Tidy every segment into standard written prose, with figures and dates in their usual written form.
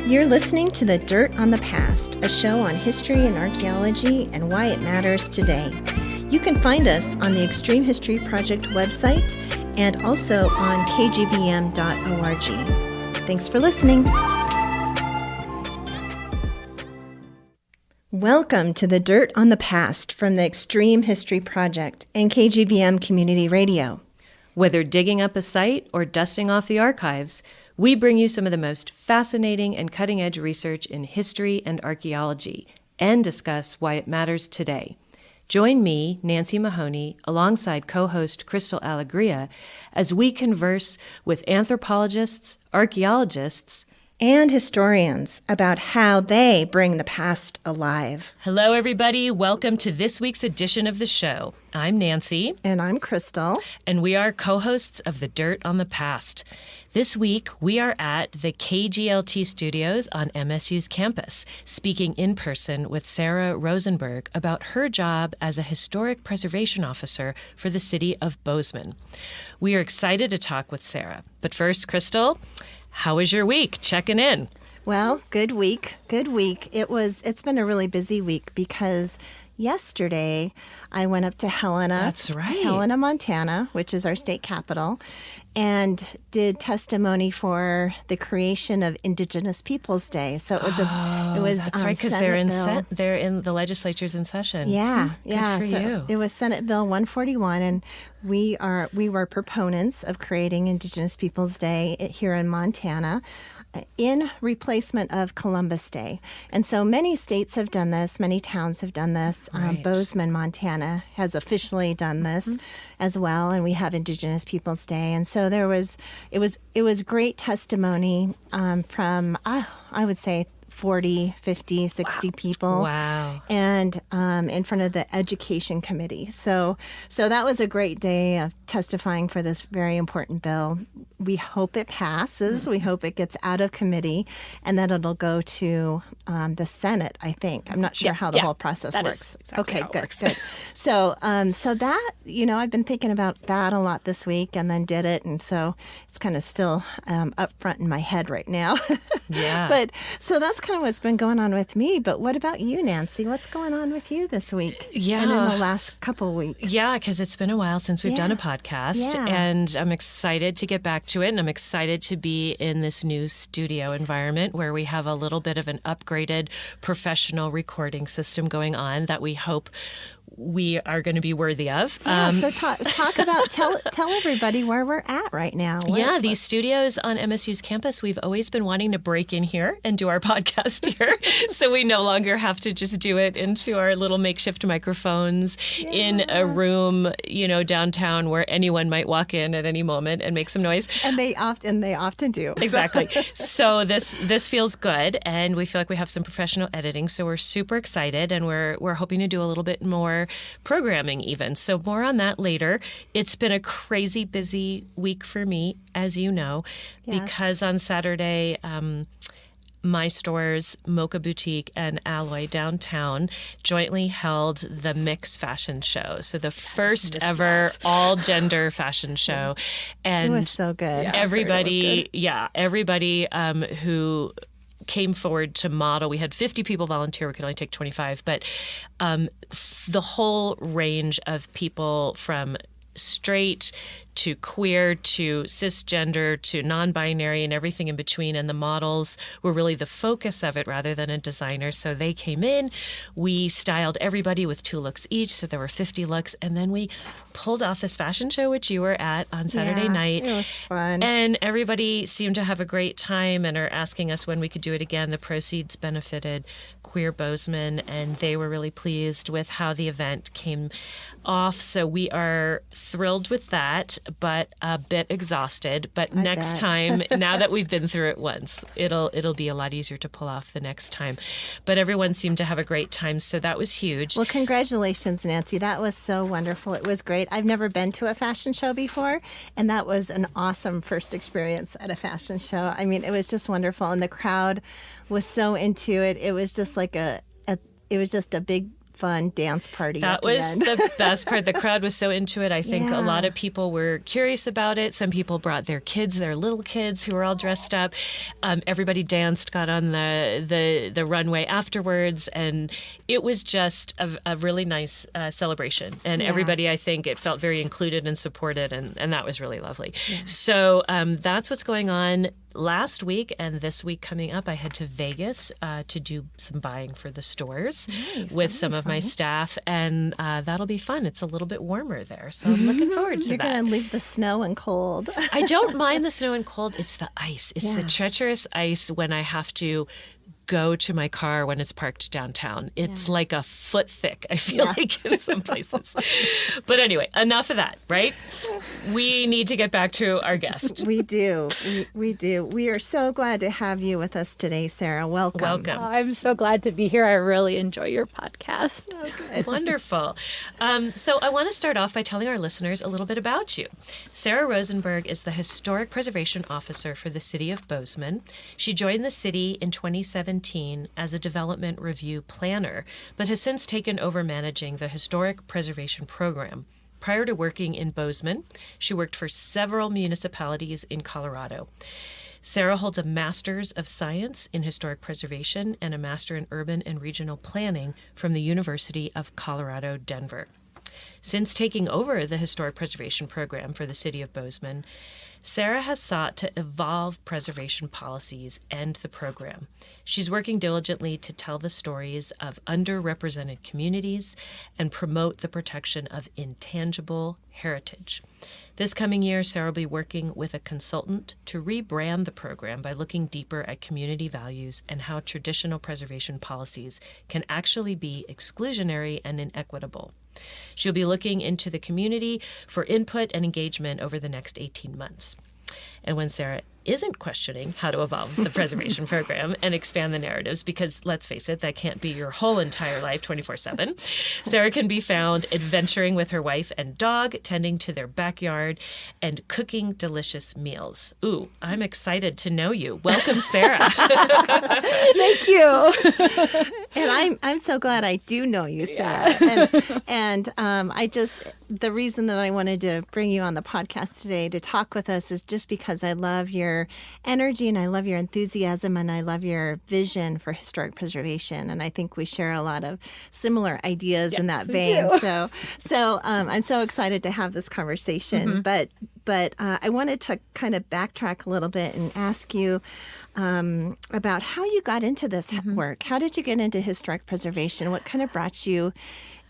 You're listening to The Dirt on the Past, a show on history and archaeology and why it matters today. You can find us on the Extreme History Project website and also on kgbm.org. Thanks for listening. Welcome to The Dirt on the Past from the Extreme History Project and KGBM Community Radio. Whether digging up a site or dusting off the archives, we bring you some of the most fascinating and cutting-edge research in history and archaeology and discuss why it matters today. Join me, Nancy Mahoney, alongside co-host Crystal Alegria, as we converse with anthropologists, archaeologists, and historians about how they bring the past alive. Hello, everybody. Welcome to this week's edition of the show. I'm Nancy. And I'm Crystal. And we are co-hosts of The Dirt on the Past. This week, we are at the KGLT studios on MSU's campus, speaking in person with Sarah Rosenberg about her job as a historic preservation officer for the City of Bozeman. We are excited to talk with Sarah. But first, Crystal, how was your week? Checking in. Well, good week. It's been a really busy week because yesterday I went up to Helena, Montana, which is our state capital, and did testimony for the creation of Indigenous Peoples Day. So it was that's right, because they're in the legislature's in session. Yeah. Good for you. It was Senate Bill 141, and we were proponents of creating Indigenous Peoples Day here in Montana in replacement of Columbus Day. And so many states have done this, many towns have done this. Right. Bozeman, Montana has officially done this as well, and we have Indigenous Peoples Day. And so it was great testimony from, I would say, 40, 50, 60 people. Wow. And in front of the education committee. So that was a great day of testifying for this very important bill. We hope it passes. We hope it gets out of committee and that it'll go to the Senate, I think. I'm not sure how the whole process works. Exactly good. So that, I've been thinking about that a lot this week and then did it. And so it's kind of still up front in my head right now. Yeah. But so that's kind of what's been going on with me. But what about you, Nancy? What's going on with you this week? Yeah. And in the last couple weeks? Yeah, because it's been a while since we've done a podcast. Yeah. And I'm excited to get back to it. And I'm excited to be in this new studio environment where we have a little bit of an upgraded professional recording system going on that we hope we are going to be worthy of. So talk about, tell everybody where we're at right now. These studios on MSU's campus, we've always been wanting to break in here and do our podcast here. So we no longer have to just do it into our little makeshift microphones in a room, downtown where anyone might walk in at any moment and make some noise. And they often do. Exactly. So this feels good, and we feel like we have some professional editing. So we're super excited, and we're hoping to do a little bit more programming even. So more on that later. It's been a crazy busy week for me, as you know, because on Saturday, my stores, Mocha Boutique and Alloy downtown, jointly held the Mix Fashion Show. So the first ever all-gender fashion show. And it was so good. Everybody who came forward to model. We had 50 people volunteer. We could only take 25. But the whole range of people from straight to queer to cisgender to non-binary and everything in between. And the models were really the focus of it rather than a designer. So they came in, we styled everybody with 2 looks each. So there were 50 looks. And then we pulled off this fashion show, which you were at on Saturday night. It was fun. And everybody seemed to have a great time and are asking us when we could do it again. The proceeds benefited Queer Bozeman, and they were really pleased with how the event came off. So we are thrilled with that, but a bit exhausted. But next time, now that we've been through it once, it'll be a lot easier to pull off the next time. But everyone seemed to have a great time, so that was huge. Well, congratulations, Nancy. That was so wonderful. It was great. I've never been to a fashion show before, and that was an awesome first experience at a fashion show. I mean, it was just wonderful, and the crowd was so into it. It was just like it was just a big fun dance party. That was the best part. The crowd was so into it. I think a lot of people were curious about it. Some people brought their kids, their little kids who were all dressed up. Everybody danced, got on the runway afterwards, and it was just a really nice celebration. And everybody, I think, it felt very included and supported, and that was really lovely. Yeah. So that's what's going on. Last week and this week coming up, I head to Vegas to do some buying for the stores with some of my staff, and that'll be fun. It's a little bit warmer there, so I'm looking forward to You're that. You're going to leave the snow and cold. I don't mind the snow and cold. It's the ice. It's the treacherous ice when I have to go to my car when it's parked downtown. It's like a foot thick, I feel like, in some places. But anyway, enough of that, right? We need to get back to our guest. We do. We do. We are so glad to have you with us today, Sarah. Welcome. Welcome. I'm so glad to be here. I really enjoy your podcast. Oh, good. Wonderful. So I want to start off by telling our listeners a little bit about you. Sarah Rosenberg is the Historic Preservation Officer for the City of Bozeman. She joined the city in 2017 as a development review planner, but has since taken over managing the Historic Preservation Program. Prior to working in Bozeman, she worked for several municipalities in Colorado. Sarah holds a Master's of Science in Historic Preservation and a Master in Urban and Regional Planning from the University of Colorado, Denver. Since taking over the Historic Preservation Program for the City of Bozeman, Sarah has sought to evolve preservation policies and the program. She's working diligently to tell the stories of underrepresented communities and promote the protection of intangible heritage. This coming year, Sarah will be working with a consultant to rebrand the program by looking deeper at community values and how traditional preservation policies can actually be exclusionary and inequitable. She'll be looking into the community for input and engagement over the next 18 months. And when Sarah isn't questioning how to evolve the preservation program and expand the narratives, because let's face it, that can't be your whole entire life 24/7. Sarah can be found adventuring with her wife and dog, tending to their backyard, and cooking delicious meals. Ooh, I'm excited to know you. Welcome, Sarah. Thank you. And I'm so glad I do know you, Sarah. And the reason that I wanted to bring you on the podcast today to talk with us is just because I love your energy and I love your enthusiasm and I love your vision for historic preservation. And I think we share a lot of similar ideas in that vein. So I'm so excited to have this conversation. But I wanted to kind of backtrack a little bit and ask you about how you got into this work. How did you get into historic preservation? What kind of brought you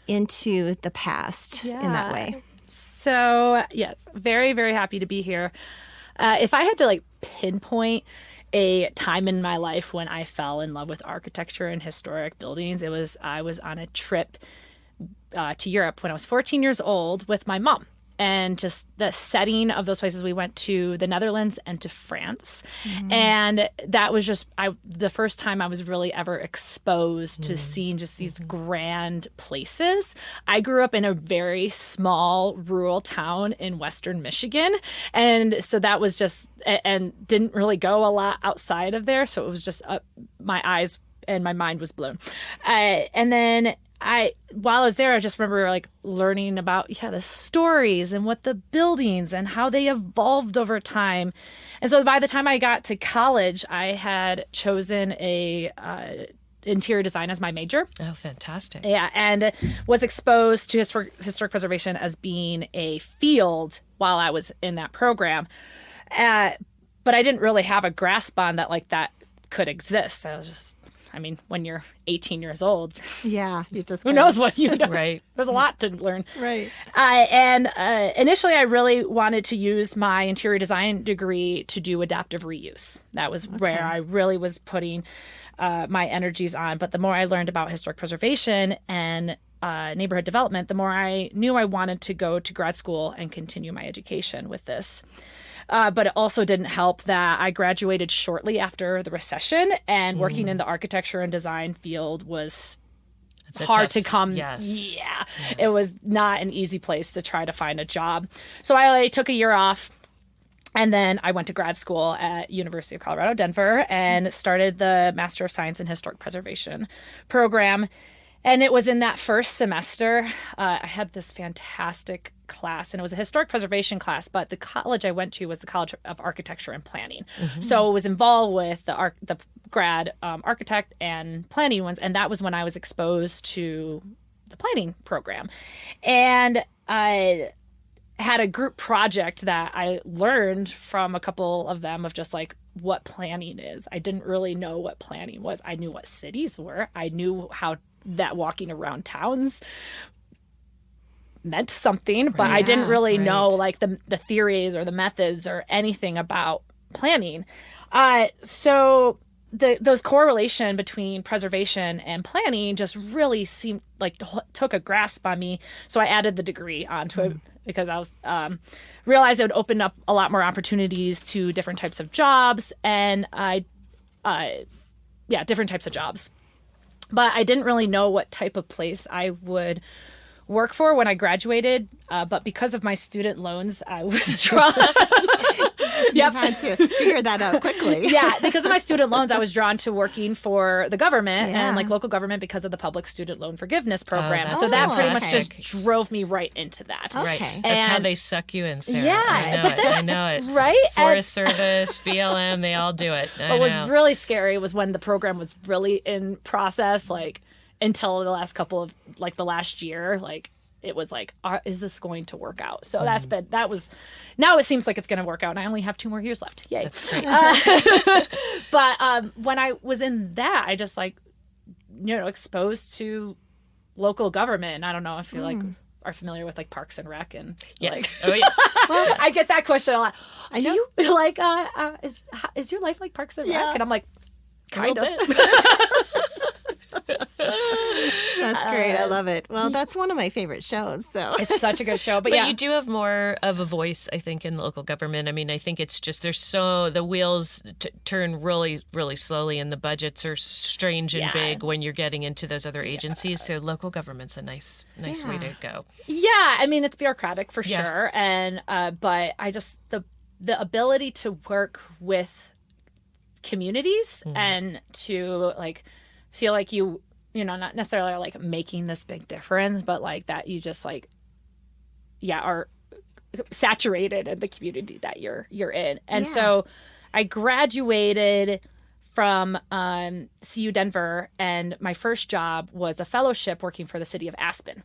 into the past in that way? So, yes, very, very happy to be here. If I had to pinpoint a time in my life when I fell in love with architecture and historic buildings, I was on a trip to Europe when I was 14 years old with my mom. And just the setting of those places, we went to the Netherlands and to France. And that was just the first time I was really ever exposed to seeing just these grand places. I grew up in a very small rural town in Western Michigan. And so that was just, and didn't really go a lot outside of there. So it was just my eyes and my mind was blown. And then while I was there, I just remember learning about the stories and what the buildings and how they evolved over time. And so by the time I got to college, I had chosen interior design as my major. Oh, fantastic. Yeah, and was exposed to historic preservation as being a field while I was in that program. But I didn't really have a grasp on that could exist. I was just, when you're 18 years old, you just who knows what you know. Right. There's a lot to learn. Right. Initially, I really wanted to use my interior design degree to do adaptive reuse. That was where I really was putting my energies on. But the more I learned about historic preservation and neighborhood development, the more I knew I wanted to go to grad school and continue my education with this. But it also didn't help that I graduated shortly after the recession, and working in the architecture and design field was hard to come. Yes. Yeah, it was not an easy place to try to find a job. So I took a year off, and then I went to grad school at University of Colorado, Denver, and started the Master of Science in Historic Preservation program. And it was in that first semester, I had this fantastic class, and it was a historic preservation class, but the college I went to was the College of Architecture and Planning. So it was involved with the grad architect and planning ones, and that was when I was exposed to the planning program. And I had a group project that I learned from a couple of them of just like what planning is. I didn't really know what planning was. I knew what cities were. I knew how that walking around towns meant something, but I didn't really know like the theories or the methods or anything about planning. So those correlation between preservation and planning just really seemed like took a grasp on me. So I added the degree onto it because I was realized it would open up a lot more opportunities to different types of jobs and different types of jobs. But I didn't really know what type of place I would work for when I graduated. But because of my student loans, I was drawn. You had to figure that out quickly. Yeah, because of my student loans, I was drawn to working for the government and like local government because of the public student loan forgiest program. So that pretty much just drove me right into that. Right. That's how they suck you in, Sarah. Yeah. I know it. Right? Forest Service, BLM, they all do it. What was really scary was when the program was really in process, like until the last couple of, like the last year, like it was like, is this going to work out? So now it seems like it's going to work out. And I only have 2 more years left. Yay. That's great. But when I was in that, I just like, exposed to local government. And I don't know if you like are familiar with like Parks and Rec and yes. Like, oh yes. Well, I get that question a lot. Do you like, is your life like Parks and Rec? And I'm like, kind of. That's great. I love it. Well, that's one of my favorite shows. So it's such a good show. But you do have more of a voice, I think, in local government. I mean, I think it's just the wheels turn really, really slowly, and the budgets are strange and big when you're getting into those other agencies. So local government's a nice way to go. Yeah, I mean, it's bureaucratic for sure, and but I just the ability to work with communities and to like feel like you not necessarily like making this big difference, but like that you just like, are saturated in the community that you're in. And so I graduated from CU Denver, and my first job was a fellowship working for the city of Aspen.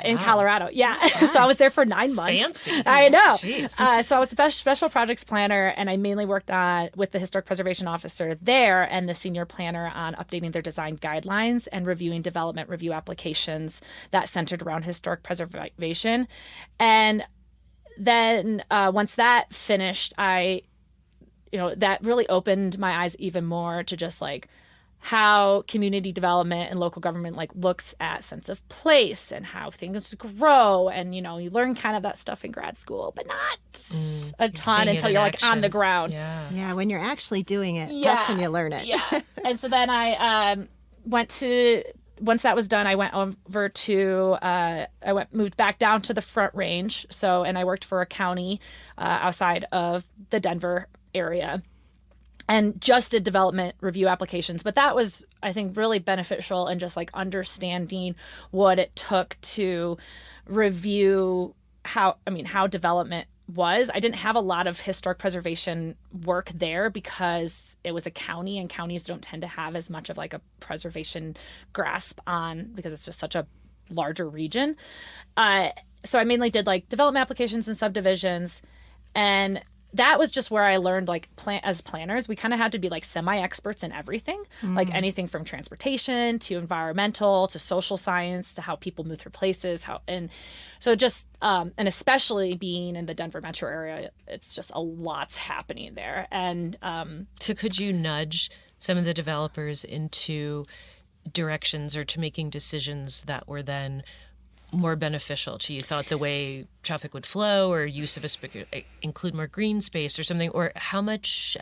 In Colorado. Yeah. So I was there for 9 months. Fancy. I know. Jeez. So I was a special projects planner, and I mainly worked with the historic preservation officer there and the senior planner on updating their design guidelines and reviewing development review applications that centered around historic preservation. And then once that finished, that really opened my eyes even more to just like how community development and local government like looks at sense of place and how things grow. And, you learn kind of that stuff in grad school, but not a ton until you're like on the ground. Yeah, when you're actually doing it, that's when you learn it. Yeah. And so then I once that was done, I went over to, moved back down to the Front Range. And I worked for a county outside of the Denver area. And just did development review applications. But that was, I think, really beneficial in just like understanding what it took to review how development was. I didn't have a lot of historic preservation work there because it was a county, and counties don't tend to have as much of like a preservation grasp on, because it's just such a larger region. So I mainly did like development applications and subdivisions, and that was just where I learned like as planners, we kind of had to be like semi-experts in everything, like anything from transportation to environmental to social science to how people move through places, and especially being in the Denver metro area, it's just a lot's happening there. And so could you nudge some of the developers into directions or to making decisions that were then more beneficial to you? Thought the way traffic would flow, or use of include more green space or something, or how much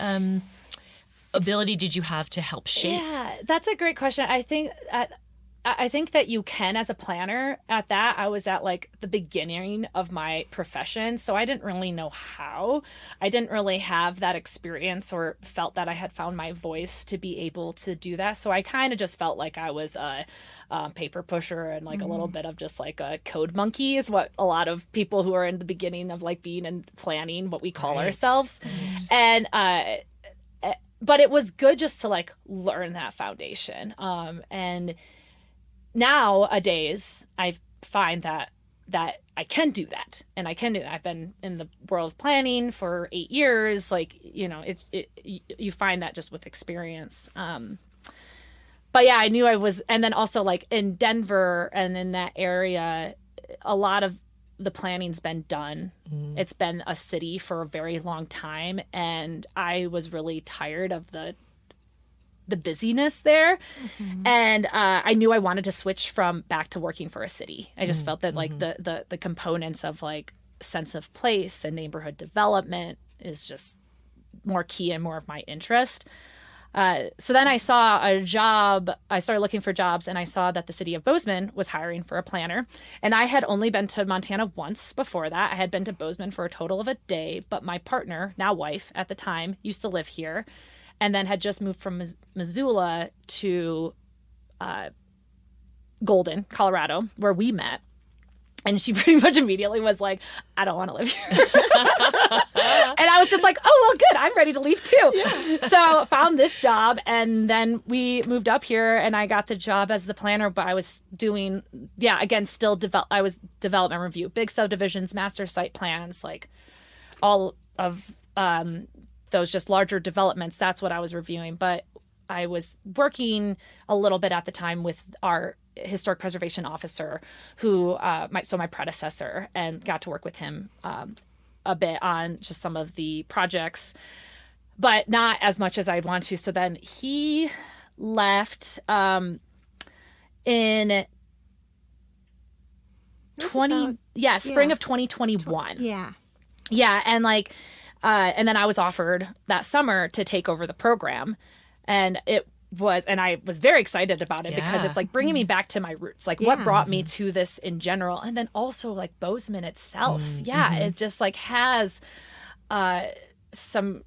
ability did you have to help shape? Yeah, that's a great question. I think I think that you can as a planner. At that, I was at like the beginning of my profession, so I didn't really know how. I didn't really have that experience or felt that I had found my voice to be able to do that. So I kind of just felt like I was a paper pusher and like a little bit of just like a code monkey is what a lot of people who are in the beginning of like being in planning, what we call ourselves. And but it was good just to like learn that foundation. And nowadays I find that I can do that, and I can do that. I've been in the world of planning for 8 years. Like, you know, you find that just with experience. But yeah, I knew I was, and then also like in Denver and in that area, a lot of the planning's been done. It's been a city for a very long time, and I was really tired of the busyness there. And I knew I wanted to switch back to working for a city. I just felt that like the components of like sense of place and neighborhood development is just more key and more of my interest. So then I saw a job. I started looking for jobs, and I saw that the City of Bozeman was hiring for a planner. And I had only been to Montana once before that. I had been to Bozeman for a total of a day, but my partner, now wife at the time, used to live here, and then had just moved from Missoula to Golden, Colorado, where we met. And she pretty much immediately was like, I don't want to live here. And I was just like, oh, well, good. I'm ready to leave too. Yeah. So found this job, and then we moved up here, and I got the job as the planner, but I was doing, again, still I was development review, big subdivisions, master site plans, like all of those just larger developments. That's what I was reviewing. But I was working a little bit at the time with our historic preservation officer, who my predecessor, and got to work with him a bit on just some of the projects, but not as much as I'd want to. So then he left in spring of 2021. Yeah, and like and then I was offered that summer to take over the program, and I was very excited about it because it's like bringing me back to my roots, like what brought me to this in general. And then also like Bozeman itself. It just like has some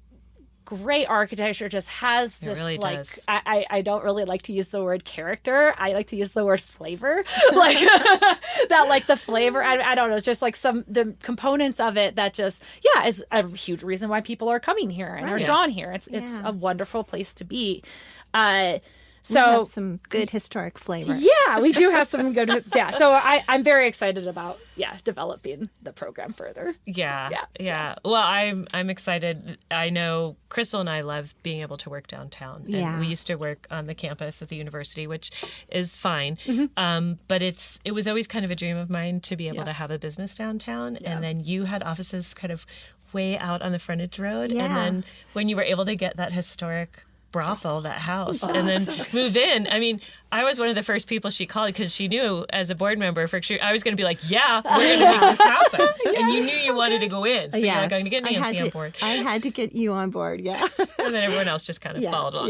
great architecture, just has this really like, I don't really like to use the word character. I like to use the word flavor. Like that, like the flavor, I don't know, it's just like the components of it that just, is a huge reason why people are coming here and are drawn here. It's a wonderful place to be. So we have some good historic flavor. Yeah, we do have some good. So I'm very excited about developing the program further. Yeah. Well, I'm excited. I know Crystal and I love being able to work downtown. And we used to work on the campus at the university, which is fine. But it was always kind of a dream of mine to be able to have a business downtown. And then you had offices kind of way out on the frontage road. And then when you were able to get that historic brothel, that house, and then move in. I mean, I was one of the first people she called because she knew as a board member I was going to be like, we're going to make this happen. And you knew you wanted to go in. So you're like, I'm going to get Nancy on board. I had to get you on board, And then everyone else just kind of followed along.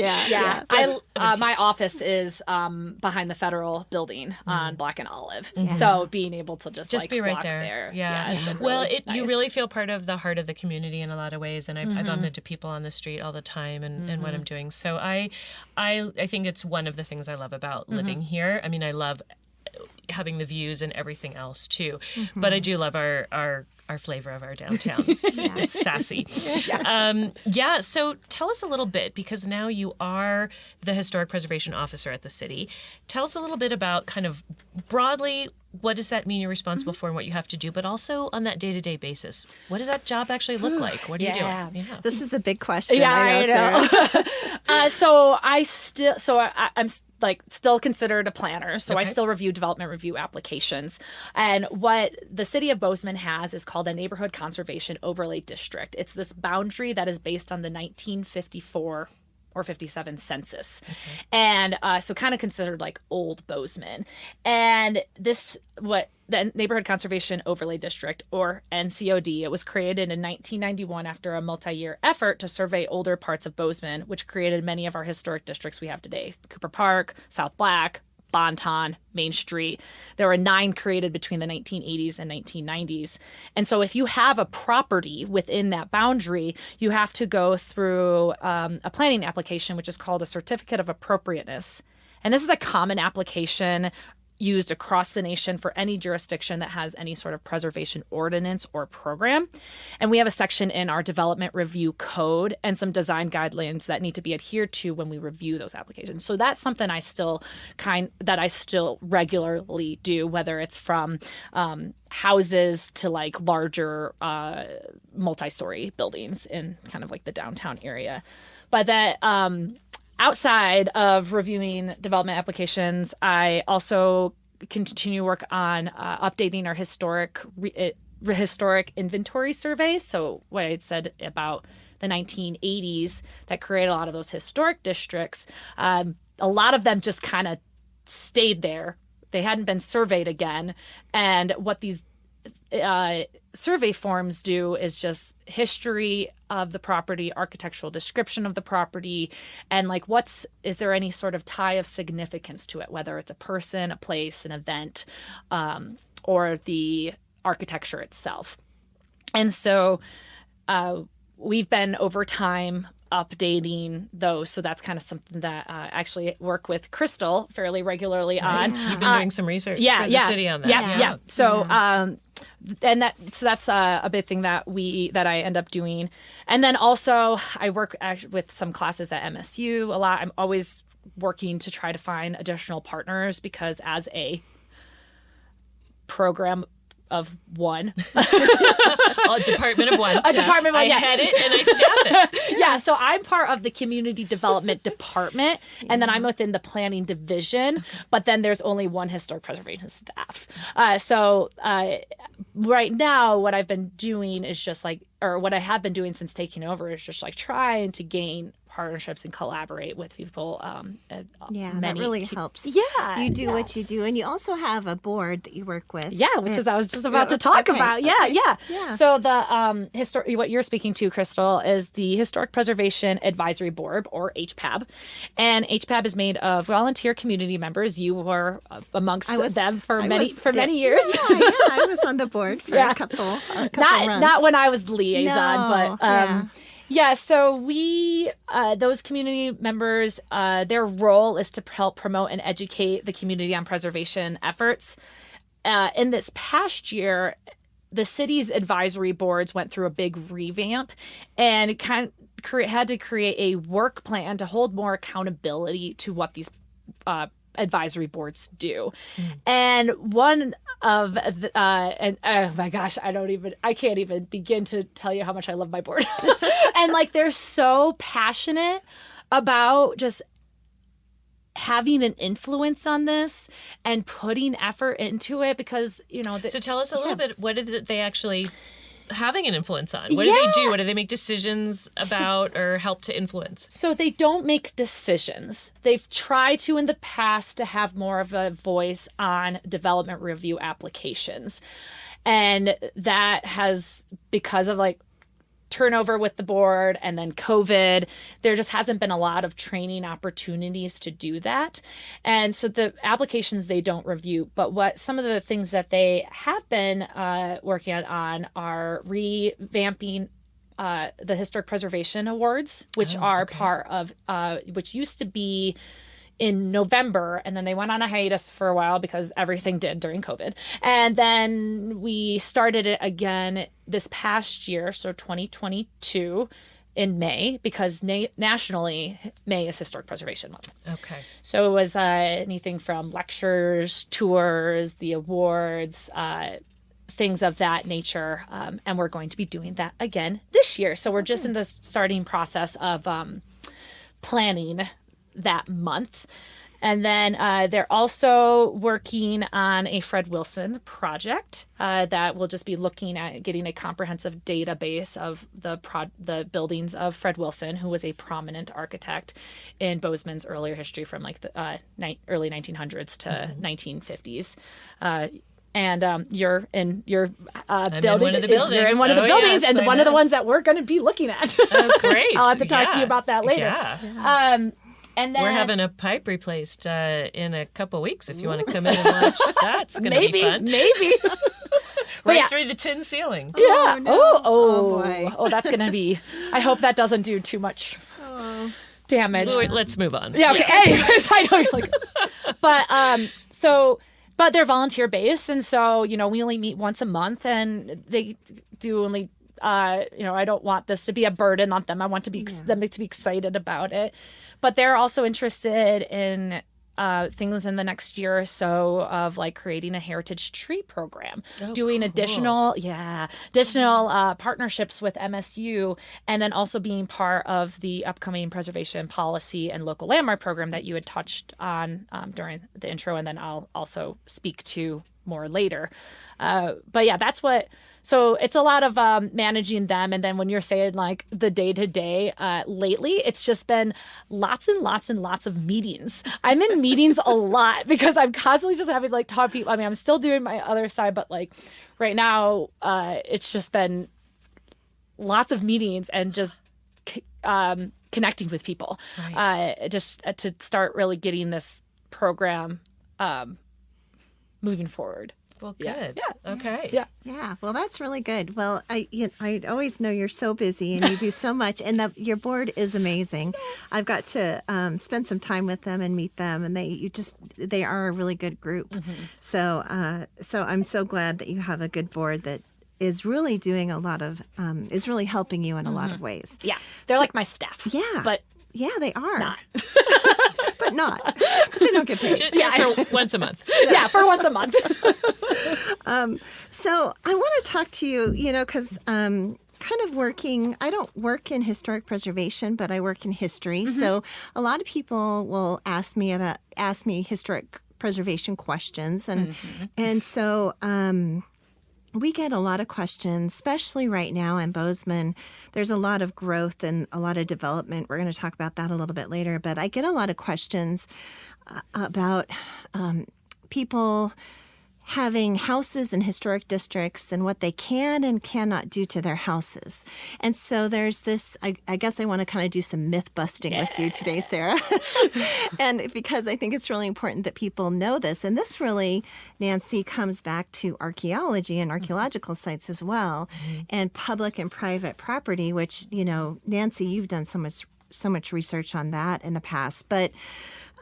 My office is behind the federal building on Black and Olive. So being able to just like be right walk there. Well, really nice. You really feel part of the heart of the community in a lot of ways. And I bump into people on the street all the time and what I'm doing. So I think it's one of the things I love about living here. I mean, I love having the views and everything else too, but I do love our flavor of our downtown. It's sassy. So tell us a little bit, because now you are the historic preservation officer at the city. Tell us a little bit about kind of broadly, what does that mean you're responsible for and what you have to do, but also on that day-to-day basis, what does that job actually look like? What are you doing? This is a big question. I know. So I'm like still considered a planner. So I still review development review applications. And what the City of Bozeman has is called a neighborhood conservation overlay district. It's this boundary that is based on the 1954 or 57 census. And so kind of considered like old Bozeman. And what the Neighborhood Conservation Overlay District, or NCOD, it was created in 1991 after a multi-year effort to survey older parts of Bozeman, which created many of our historic districts we have today: Cooper Park, South Black, Bonton, Main Street. There were 9 created between the 1980s and 1990s. And so if you have a property within that boundary, you have to go through a planning application, which is called a Certificate of Appropriateness. And this is a common application used across the nation for any jurisdiction that has any sort of preservation ordinance or program. And we have a section in our development review code and some design guidelines that need to be adhered to when we review those applications. So that's something I still regularly do, whether it's from houses to like larger multi-story buildings in kind of like the downtown area. But that outside of reviewing development applications, I also continue work on updating our historic inventory surveys. So what I said about the 1980s that created a lot of those historic districts, a lot of them just kind of stayed there. They hadn't been surveyed again. And what these survey forms do is just history of the property, architectural description of the property, and like is there any sort of tie of significance to it, whether it's a person, a place, an event, or the architecture itself. And so we've been over time updating those. So that's kind of something that I actually work with Crystal fairly regularly on. You've been doing some research for the city on that. Yeah. So, that's a big thing that I end up doing. And then also I work with some classes at MSU a lot. I'm always working to try to find additional partners because as a program of one. A department of one. A department of one, I head it and I staff it. Yeah, so I'm part of the community development department, and then I'm within the planning division, but then there's only one historic preservation staff. So right now, what I've been doing is just like, or what I have been doing since taking over is just like trying to gain partnerships and collaborate with people. That really helps. Yeah. You do what you do. And you also have a board that you work with. Yeah, which is I was just about to talk about. Yeah. So the what you're speaking to, Crystal, is the Historic Preservation Advisory Board, or HPAB. And HPAB is made of volunteer community members. You were amongst them for many years. Yeah, I was on the board for a couple runs. Not when I was the liaison, but so we, those community members, their role is to help promote and educate the community on preservation efforts. In this past year, the city's advisory boards went through a big revamp and had to create a work plan to hold more accountability to what these advisory boards do. And one of the, and oh my gosh, I can't even begin to tell you how much I love my board. And like, they're so passionate about just having an influence on this and putting effort into it because, so tell us a little bit, what is it they actually having an influence on? What do they do? What do they make decisions about or help to influence? So they don't make decisions. They've tried to in the past to have more of a voice on development review applications. And that has, because of like turnover with the board and then COVID, there just hasn't been a lot of training opportunities to do that. And so the applications they don't review, but what some of the things that they have been working on are revamping the Historic Preservation Awards, which are part of, which used to be in November, and then they went on a hiatus for a while because everything did during COVID. And then we started it again this past year, so 2022 in May, because nationally, May is Historic Preservation Month. Okay. So it was anything from lectures, tours, the awards, things of that nature. And we're going to be doing that again this year. So we're just in the starting process of planning that month. And then they're also working on a Fred Wilson project that will just be looking at getting a comprehensive database of the buildings of Fred Wilson, who was a prominent architect in Bozeman's earlier history from like the early 1900s to 1950s. And you're in your building. One of the buildings. You're in one of the buildings, and one of the ones that we're going to be looking at. Oh, great! I'll have to talk to you about that later. Yeah. And then we're having a pipe replaced in a couple weeks. If you want to come in and watch, that's going to be fun. Maybe. Right through the tin ceiling. Yeah. Oh, no. Oh, boy. Oh, that's going to be. I hope that doesn't do too much damage. Wait, let's move on. Yeah. Okay. Anyways, I know you're like, but they're volunteer based, and so we only meet once a month, and they do only. I don't want this to be a burden on them. I want them to be excited about it, but they're also interested in things in the next year or so of like creating a heritage tree program, doing additional partnerships with MSU, and then also being part of the upcoming preservation policy and local landmark program that you had touched on during the intro, and then I'll also speak to more later. But yeah, that's what. So it's a lot of managing them. And then when you're saying like the day-to-day, lately, it's just been lots and lots and lots of meetings. I'm in meetings a lot because I'm constantly just having to like talk to people. I mean, I'm still doing my other side, but like right now, it's just been lots of meetings and just connecting with people, just to start really getting this program moving forward. Well, good. Yeah. Okay. Yeah. Yeah, well, that's really good. Well, I always know you're so busy and you do so much, and your board is amazing. I've got to spend some time with them and meet them, and they are a really good group. Mm-hmm. So I'm so glad that you have a good board that is really doing a lot of is really helping you in a lot of ways. Yeah, they're like my staff. Yeah, but yeah, they are. Not. But not. They don't get paid. Just for once a month. Yeah, for once a month. So I want to talk to you, because kind of I don't work in historic preservation, but I work in history. Mm-hmm. So a lot of people will ask me historic preservation questions. And so we get a lot of questions, especially right now in Bozeman. There's a lot of growth and a lot of development. We're going to talk about that a little bit later. But I get a lot of questions about people having houses in historic districts and what they can and cannot do to their houses. And so there's this, I guess I want to kind of do some myth busting with you today, Sarah. And because I think it's really important that people know this. And this really, Nancy, comes back to archaeology and archaeological sites as well, and public and private property, which, Nancy, you've done so much research on that in the past. But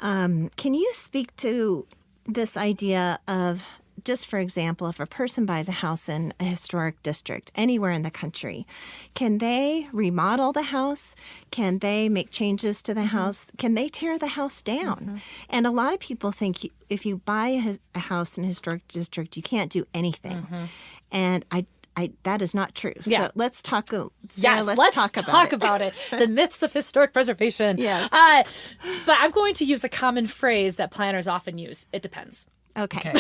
can you speak to this idea of, just for example, if a person buys a house in a historic district anywhere in the country, can they remodel the house? Can they make changes to the house? Can they tear the house down? Mm-hmm. And a lot of people think if you buy a house in a historic district, you can't do anything. Mm-hmm. And that is not true. Yeah. So let's talk. Sarah, let's talk about it. The myths of historic preservation. Yes. But I'm going to use a common phrase that planners often use. It depends. Okay.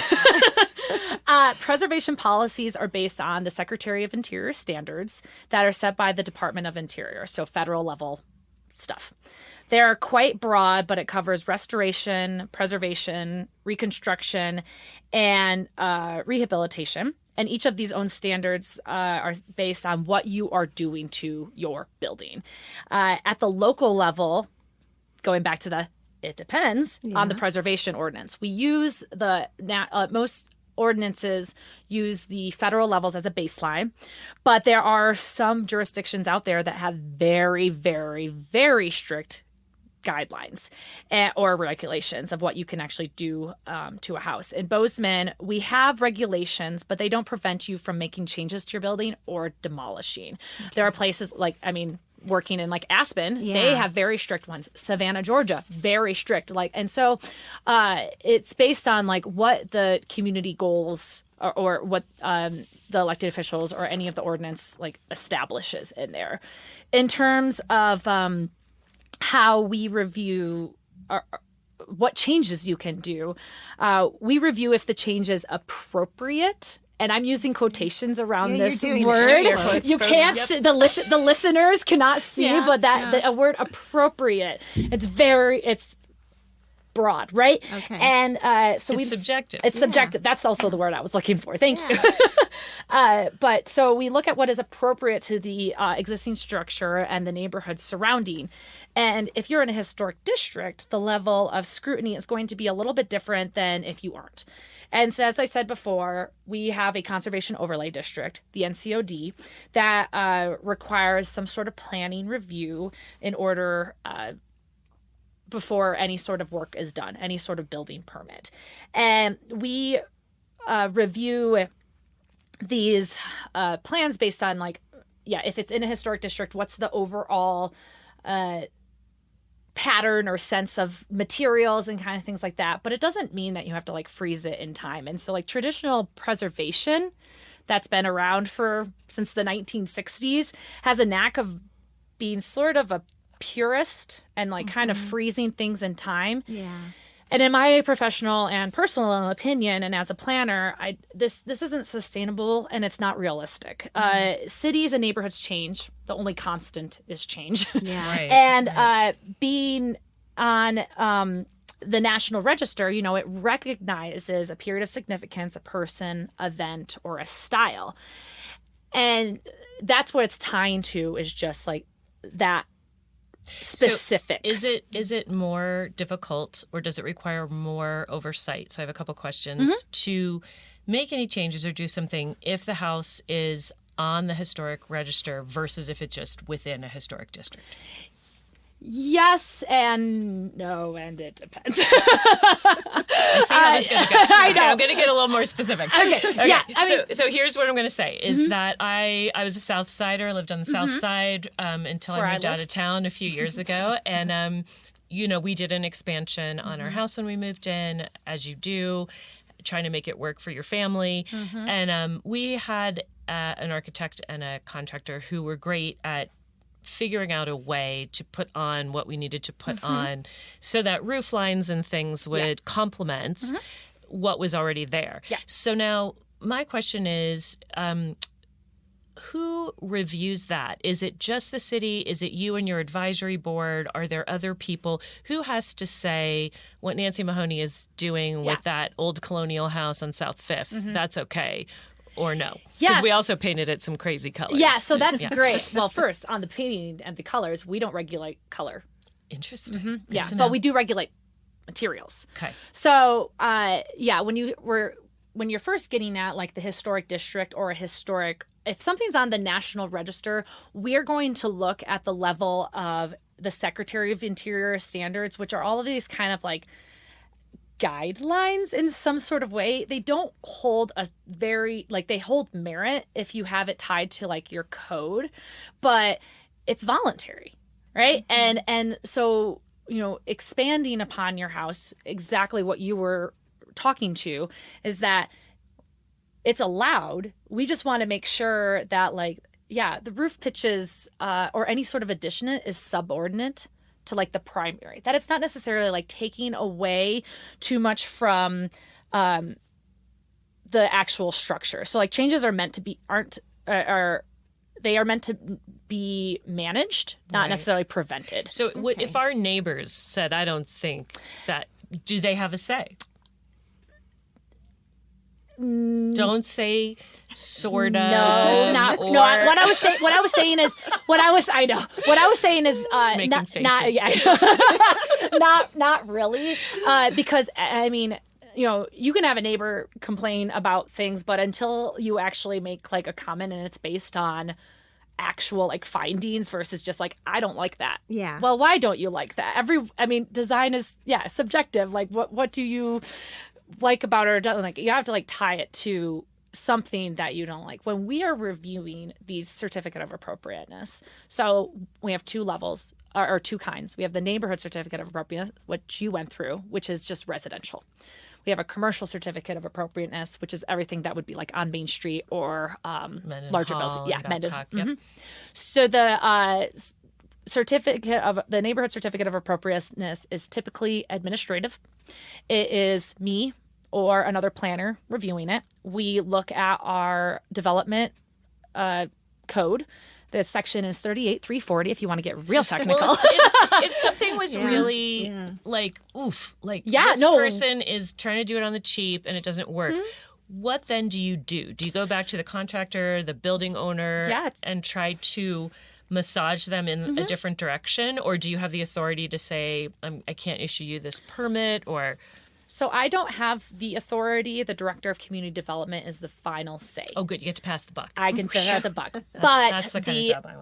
Preservation policies are based on the Secretary of Interior standards that are set by the Department of Interior, so federal level stuff. They're quite broad, but it covers restoration, preservation, reconstruction, and rehabilitation. And each of these own standards are based on what you are doing to your building. At the local level, going back to it depends on the preservation ordinance. We use most ordinances use the federal levels as a baseline, but there are some jurisdictions out there that have very, very, very strict guidelines or regulations of what you can actually do to a house. In Bozeman, we have regulations, but they don't prevent you from making changes to your building or demolishing. Okay. There are places working in like Aspen, they have very strict ones. Savannah, Georgia, very strict. And so it's based on like what the community goals or what the elected officials or any of the ordinance like establishes in there. In terms of how we review what changes you can do, we review if the change is appropriate. And I'm using quotations around this word. You can't see, the listeners cannot see, but the word appropriate. It's broad, right? Okay. And so it's subjective. It's subjective. That's also the word I was looking for. Thank you. But so we look at what is appropriate to the existing structure and the neighborhood surrounding. And if you're in a historic district, the level of scrutiny is going to be a little bit different than if you aren't. And so, as I said before, we have a conservation overlay district, the NCOD, that requires some sort of planning review in order before any sort of work is done, any sort of building permit. And we review these plans based on if it's in a historic district, what's the overall pattern or sense of materials and kind of things like that. But it doesn't mean that you have to freeze it in time. And so traditional preservation that's been around since the 1960s has a knack of being sort of a purist and kind of freezing things in time. Yeah. And in my professional and personal opinion, and as a planner, this isn't sustainable and it's not realistic. Cities and neighborhoods change. The only constant is change. Yeah. Right. And being on the National Register, it recognizes a period of significance, a person, event, or a style. And that's what it's tying to, is just that specifics. So is it more difficult, or does it require more oversight? So I have a couple questions to make any changes or do something if the house is on the historic register versus if it's just within a historic district. Yes and no, and it depends. I see how this is going to go. I know. I'm going to get a little more specific. Okay. Yeah. So here's what I'm going to say is that I was a South Sider, lived on the South Side until I moved out of town a few years ago. And, we did an expansion on our house when we moved in, as you do, trying to make it work for your family. And we had an architect and a contractor who were great at figuring out a way to put on what we needed to put on so that roof lines and things would complement what was already there. Yeah. So now my question is, who reviews that? Is it just the city? Is it you and your advisory board? Are there other people? Who has to say what Nancy Mahoney is doing with that old colonial house on South Fifth? That's okay. Or no? Because Yes. we also painted it some crazy colors. Yeah, so that's great. Well, first, on the painting and the colors, we don't regulate color. Interesting. Yeah, Good to but know. we do regulate materials. Okay. So, when you're first getting at the historic district or a historic, if something's on the National Register, we're going to look at the level of the Secretary of Interior standards, which are all of these kind of guidelines in some sort of way. They don't hold a very they hold merit if you have it tied to your code, but it's voluntary, right? And so expanding upon your house, exactly what you were talking to is that it's allowed. We just want to make sure that the roof pitches or any sort of addition is subordinate to the primary, that it's not necessarily taking away too much from the actual structure. So changes are meant to be meant to be managed, not necessarily prevented. So if our neighbors said, I don't think that, do they have a say? Don't say sorta. No, not or... no. What I was saying is Just making faces. not really, because I mean, you can have a neighbor complain about things, but until you actually make a comment and it's based on actual findings versus just I don't like that. Yeah. Well, why don't you like that? Design is subjective. What do you like about it or don't like? You have to tie it to something that you don't like. When we are reviewing these certificate of appropriateness, so we have two levels or two kinds. We have the neighborhood certificate of appropriateness, which you went through, which is just residential. We have a commercial certificate of appropriateness, which is everything that would be on Main Street or larger buildings. Yeah, Mendon. Yep. So the the neighborhood certificate of appropriateness is typically administrative. It is me or another planner reviewing it. We look at our development code, The section is 38340 if you want to get real technical. Well, if something was really like, this person is trying to do it on the cheap and it doesn't work, what then do you do? Do you go back to the contractor, the building owner, and try to massage them in a different direction? Or do you have the authority to say, I can't issue you this permit? Or... So I don't have the authority. The director of community development is the final say. Oh, good. You get to pass the buck. I can pass the buck. That's the kind of job I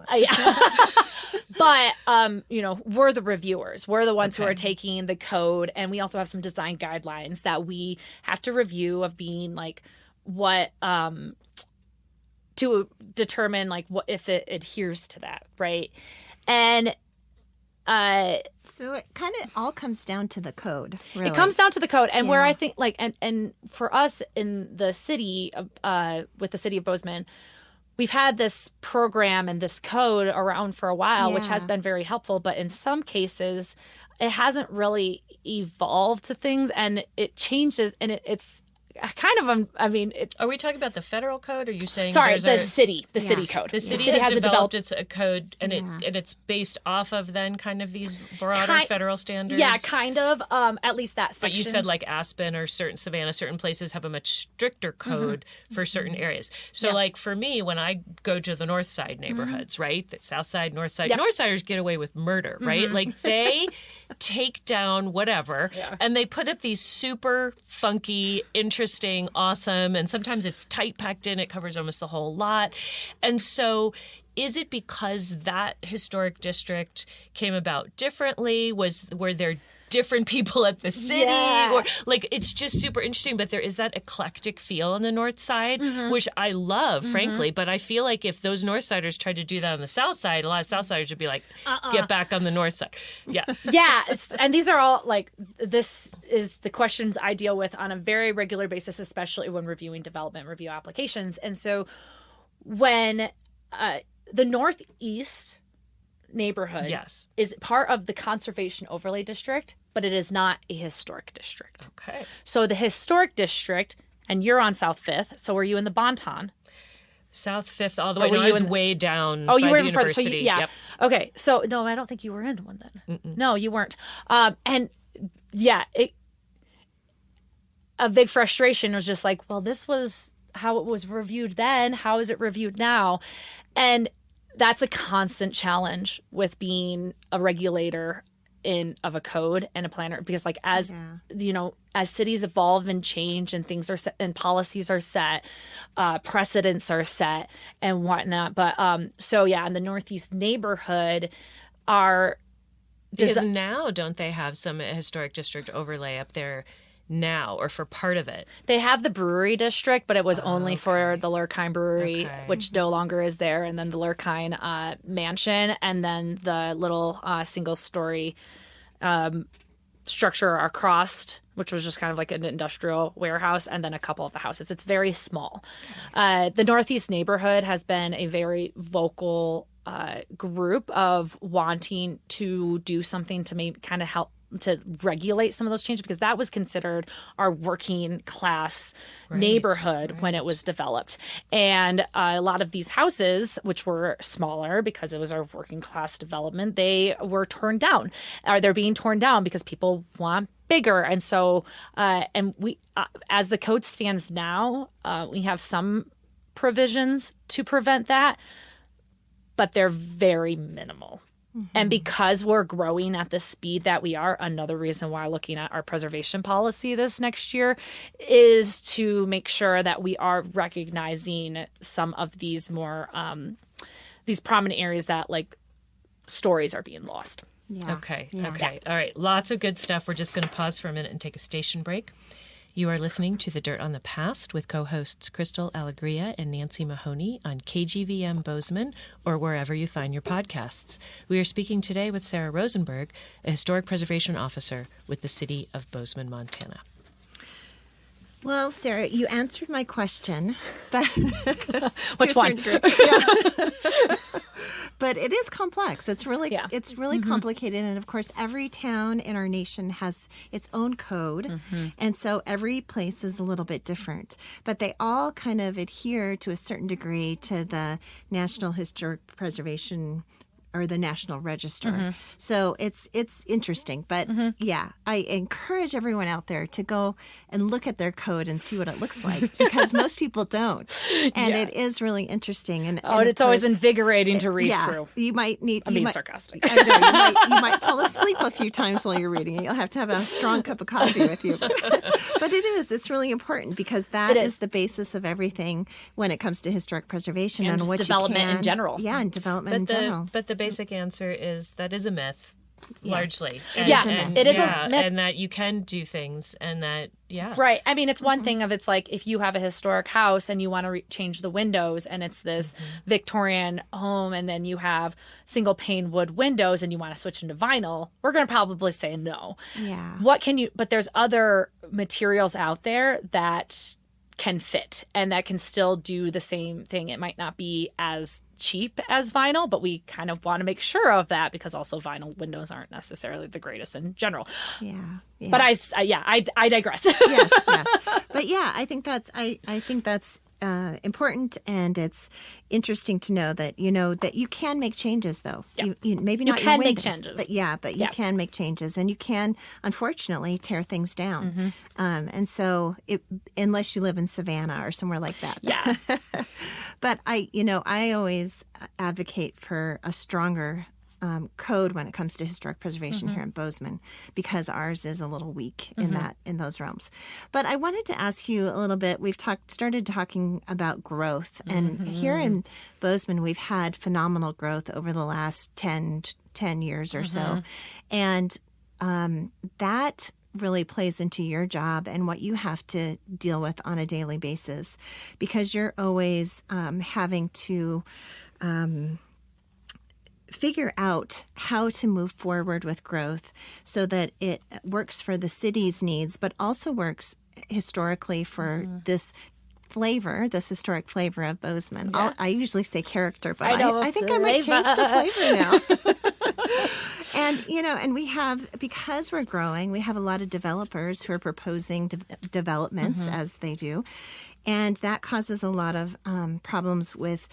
want. But, we're the reviewers. We're the ones who are taking the code. And we also have some design guidelines that we have to review of being like what to determine like what if it adheres to that. Right. And so it kind of all comes down to the code. Really. It comes down to the code, and where I think like and for us in the city with the City of Bozeman, we've had this program and this code around for a while, which has been very helpful. But in some cases, it hasn't really evolved to things, and it changes, and it's kind of are we talking about the federal code? Or are you saying the city code? The city has developed its code, and it's based off of then kind of these broader federal standards. Yeah, kind of. At least that section. But you said like Aspen or Savannah, certain places have a much stricter code for certain areas. So like for me, when I go to the North Side neighborhoods, right, the South Side, North Side, Northsiders get away with murder, right? Like they take down whatever, and they put up these super funky, interesting, awesome, and sometimes it's tight packed in. It covers almost the whole lot. And so is it because that historic district came about differently? Were there different people at the city? Or like it's just super interesting, but there is that eclectic feel on the North Side, which I love, frankly. But I feel like if those North Siders tried to do that on the South Side, a lot of South Siders would be like, get back on the North Side. Yeah. And these are all like, this is the questions I deal with on a very regular basis, especially when reviewing development review applications. And so when the Northeast neighborhood is part of the Conservation Overlay District, but it is not a historic district. Okay. So the historic district, and you're on South 5th, so were you in the Bonton? South 5th all the way. No, I was way down by you were the university. So Yep. Okay. So, no, I don't think you were in one then. No, you weren't. A big frustration was just like, well, this was how it was reviewed then. How is it reviewed now? And that's a constant challenge with being a regulator of a code and a planner, because like as cities evolve and change and things are set and policies are set, precedents are set and whatnot. But in the Northeast neighborhood because now don't they have some historic district overlay up there now, or for part of it? They have the brewery district, but it was only for the Lurkine Brewery, which no longer is there, and then the Lurkine Mansion, and then the little single-story structure across, which was just kind of like an industrial warehouse, and then a couple of the houses. It's very small. The Northeast neighborhood has been a very vocal group of wanting to do something to maybe kind of help to regulate some of those changes, because that was considered our working class neighborhood when it was developed. And a lot of these houses, which were smaller because it was our working class development, they were torn down, or they're being torn down because people want bigger. And so, and we, as the code stands now, we have some provisions to prevent that, but they're very minimal. And because we're growing at the speed that we are, another reason why looking at our preservation policy this next year is to make sure that we are recognizing some of these more these prominent areas that like stories are being lost. Yeah. Okay. All right. Lots of good stuff. We're just going to pause for a minute and take a station break. You are listening to The Dirt on the Past with co-hosts Crystal Alegria and Nancy Mahoney on KGVM Bozeman or wherever you find your podcasts. We are speaking today with Sarah Rosenberg, a historic preservation officer with the City of Bozeman, Montana. Well, Sarah, you answered my question. But which one? But it is complex. It's really Mm-hmm. complicated. And of course, every town in our nation has its own code. Mm-hmm. And so every place is a little bit different. But they all kind of adhere to a certain degree to the National Historic Preservation or the National Register. Mm-hmm. So it's interesting. But yeah, I encourage everyone out there to go and look at their code and see what it looks like, because most people don't. And it is really interesting. And it's always invigorating to read through. You might need... I'm being sarcastic. I know, you might fall asleep a few times while you're reading it. You'll have to have a strong cup of coffee with you. But it's really important, because that is the basis of everything when it comes to historic preservation and what development you can, in general. Yeah, and development in general. But the basic answer is that is a myth, largely. It is a myth. And that you can do things, and that, Right. I mean, it's one thing if it's like if you have a historic house and you want to change the windows and it's this Victorian home, and then you have single pane wood windows and you want to switch into vinyl, we're going to probably say no. Yeah. But there's other materials out there that can fit and that can still do the same thing. It might not be as cheap as vinyl, but we kind of want to make sure of that, because also vinyl windows aren't necessarily the greatest in general. Yeah. But I digress. Yes. But yeah, I think that's important, and it's interesting to know that you can make changes, though. Yeah. You maybe You not can your make windows, changes. but you can make changes, and you can unfortunately tear things down. And so unless you live in Savannah or somewhere like that. Yeah. But I always advocate for a stronger code when it comes to historic preservation here in Bozeman, because ours is a little weak in those realms. But I wanted to ask you a little bit. We've started talking about growth, and here in Bozeman, we've had phenomenal growth over the last 10 years or so, and that really plays into your job and what you have to deal with on a daily basis, because you're always having to figure out how to move forward with growth so that it works for the city's needs, but also works historically for this historic flavor of Bozeman. Yeah. I usually say character, but I think I might change to flavor now. And we have, because we're growing, we have a lot of developers who are proposing developments as they do. And that causes a lot of problems with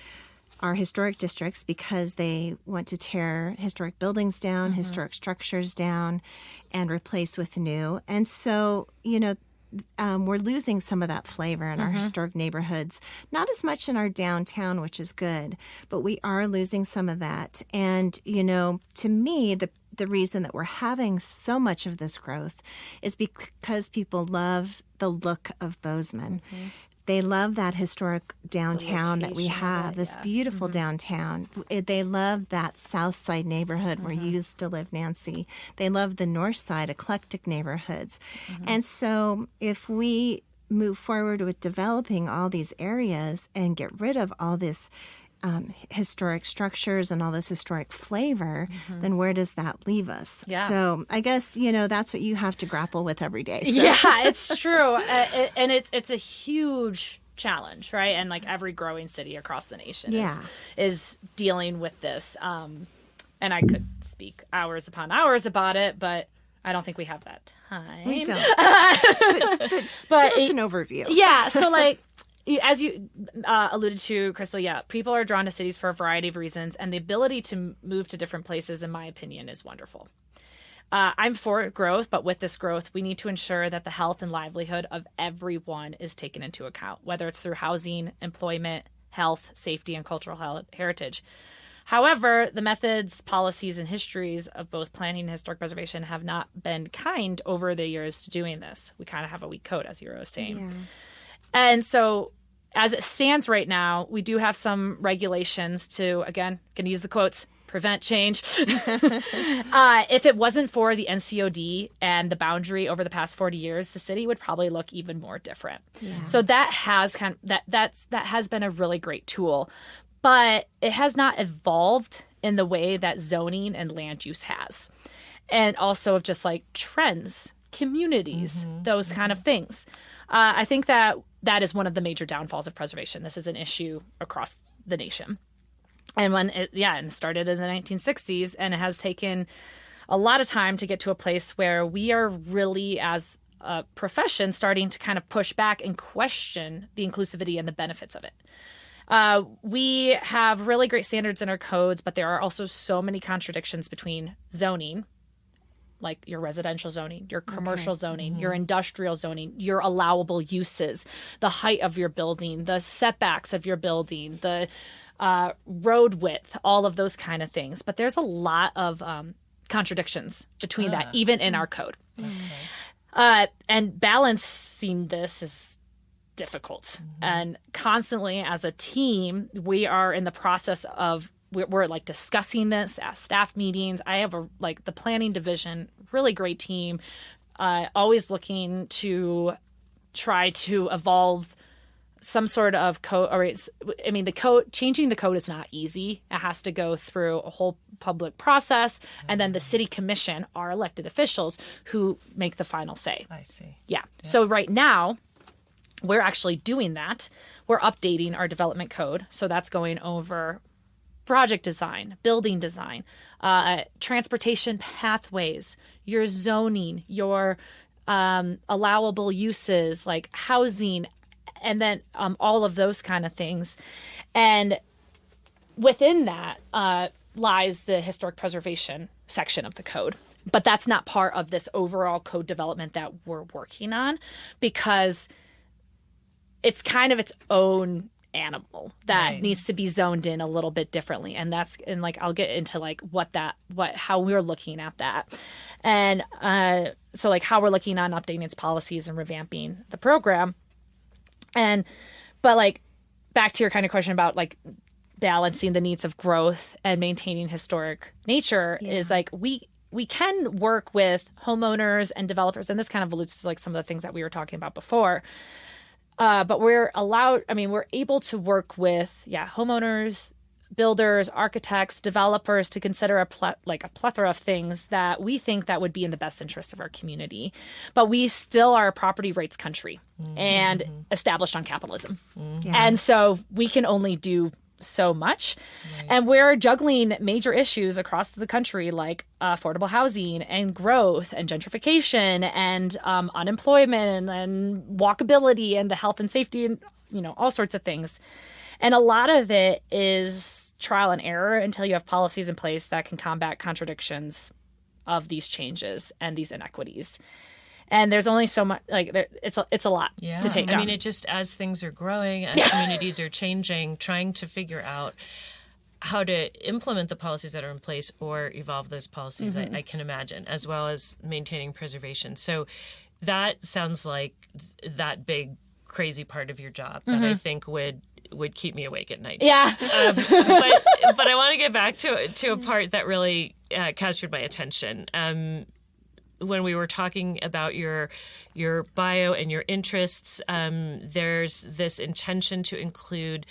our historic districts, because they want to tear historic buildings down, historic structures down, and replace with new. And so, we're losing some of that flavor in our historic neighborhoods. Not as much in our downtown, which is good, but we are losing some of that. And, to me, the reason that we're having so much of this growth is because people love the look of Bozeman. They love that historic downtown that we have, this beautiful downtown. They love that south side neighborhood where you used to live, Nancy. They love the north side, eclectic neighborhoods. And so if we move forward with developing all these areas and get rid of all this historic structures and all this historic flavor, then where does that leave us? Yeah. So I guess, that's what you have to grapple with every day. So. Yeah, it's true. And it's a huge challenge, right? And like every growing city across the nation is dealing with this. And I could speak hours upon hours about it, but I don't think we have that time. We don't. but give us an overview. Yeah. So like, as you alluded to, Crystal, people are drawn to cities for a variety of reasons, and the ability to move to different places, in my opinion, is wonderful. I'm for growth, but with this growth, we need to ensure that the health and livelihood of everyone is taken into account, whether it's through housing, employment, health, safety, and cultural heritage. However, the methods, policies, and histories of both planning and historic preservation have not been kind over the years to doing this. We kind of have a weak code, as you were saying. Yeah. And so as it stands right now, we do have some regulations to, again, going to use the quotes, prevent change. If it wasn't for the NCOD and the boundary over the past 40 years, the city would probably look even more different. Yeah. So that has that has been a really great tool, but it has not evolved in the way that zoning and land use has. And also of just like trends, communities, those kind of things. I think that is one of the major downfalls of preservation. This is an issue across the nation. And and started in the 1960s, and it has taken a lot of time to get to a place where we are really, as a profession, starting to kind of push back and question the inclusivity and the benefits of it. We have really great standards in our codes, but there are also so many contradictions between zoning, like your residential zoning, your commercial zoning, your industrial zoning, your allowable uses, the height of your building, the setbacks of your building, the road width, all of those kind of things. But there's a lot of contradictions between that, even in our code. And balancing this is difficult. And constantly as a team, we are in the process of we're like discussing this at staff meetings. I have the planning division, really great team, always looking to try to evolve some sort of code. Changing the code is not easy. It has to go through a whole public process, and then the city commission are elected officials who make the final say. I see. Yeah. So right now, we're actually doing that. We're updating our development code. So that's going over project design, building design, transportation pathways, your zoning, your allowable uses like housing, and then all of those kind of things. And within that lies the historic preservation section of the code. But that's not part of this overall code development that we're working on, because it's kind of its own animal that needs to be zoned in a little bit differently. And I'll get into how we're looking at that. And so how we're looking on updating its policies and revamping the program. But back to your kind of question about balancing the needs of growth and maintaining historic nature is we can work with homeowners and developers. And this kind of alludes to some of the things that we were talking about before. But we're able to work with, homeowners, builders, architects, developers to consider a plethora of things that we think that would be in the best interest of our community. But we still are a property rights country and established on capitalism. And so we can only do so much. And we're juggling major issues across the country like affordable housing and growth and gentrification and unemployment and walkability and the health and safety and all sorts of things. And a lot of it is trial and error until you have policies in place that can combat contradictions of these changes and these inequities. And there's only so much, it's a lot to take on. It just, as things are growing, as communities are changing, trying to figure out how to implement the policies that are in place or evolve those policies, I can imagine, as well as maintaining preservation. So that sounds like that big, crazy part of your job that I think would keep me awake at night. Yeah. But I want to get back to a part that really captured my attention. When we were talking about your bio and your interests, there's this intention to include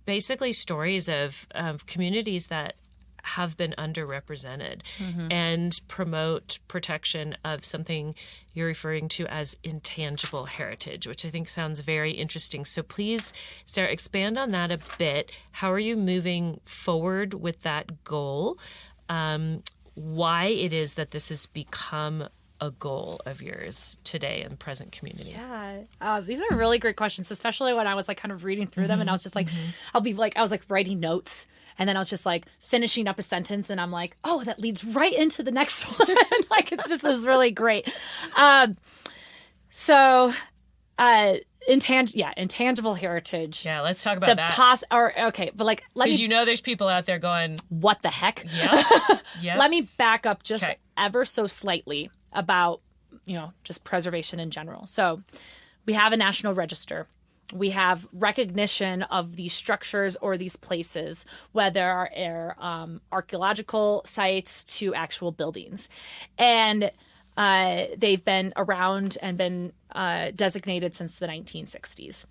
basically stories of communities that have been underrepresented and promote protection of something you're referring to as intangible heritage, which I think sounds very interesting. So please, Sarah, expand on that a bit. How are you moving forward with that goal? Why it is that this has become a goal of yours today in present community? Yeah, these are really great questions, especially when I was kind of reading through them and I was just I was writing notes and then I was just finishing up a sentence and I'm like, oh, that leads right into the next one. It's just is really great. Intangible heritage. Yeah, let's talk about that. Because there's people out there going, what the heck? Yeah. Let me back up just ever so slightly about, just preservation in general. So we have a national register. We have recognition of these structures or these places, whether they're archaeological sites to actual buildings. And they've been around and been designated since the 1960s.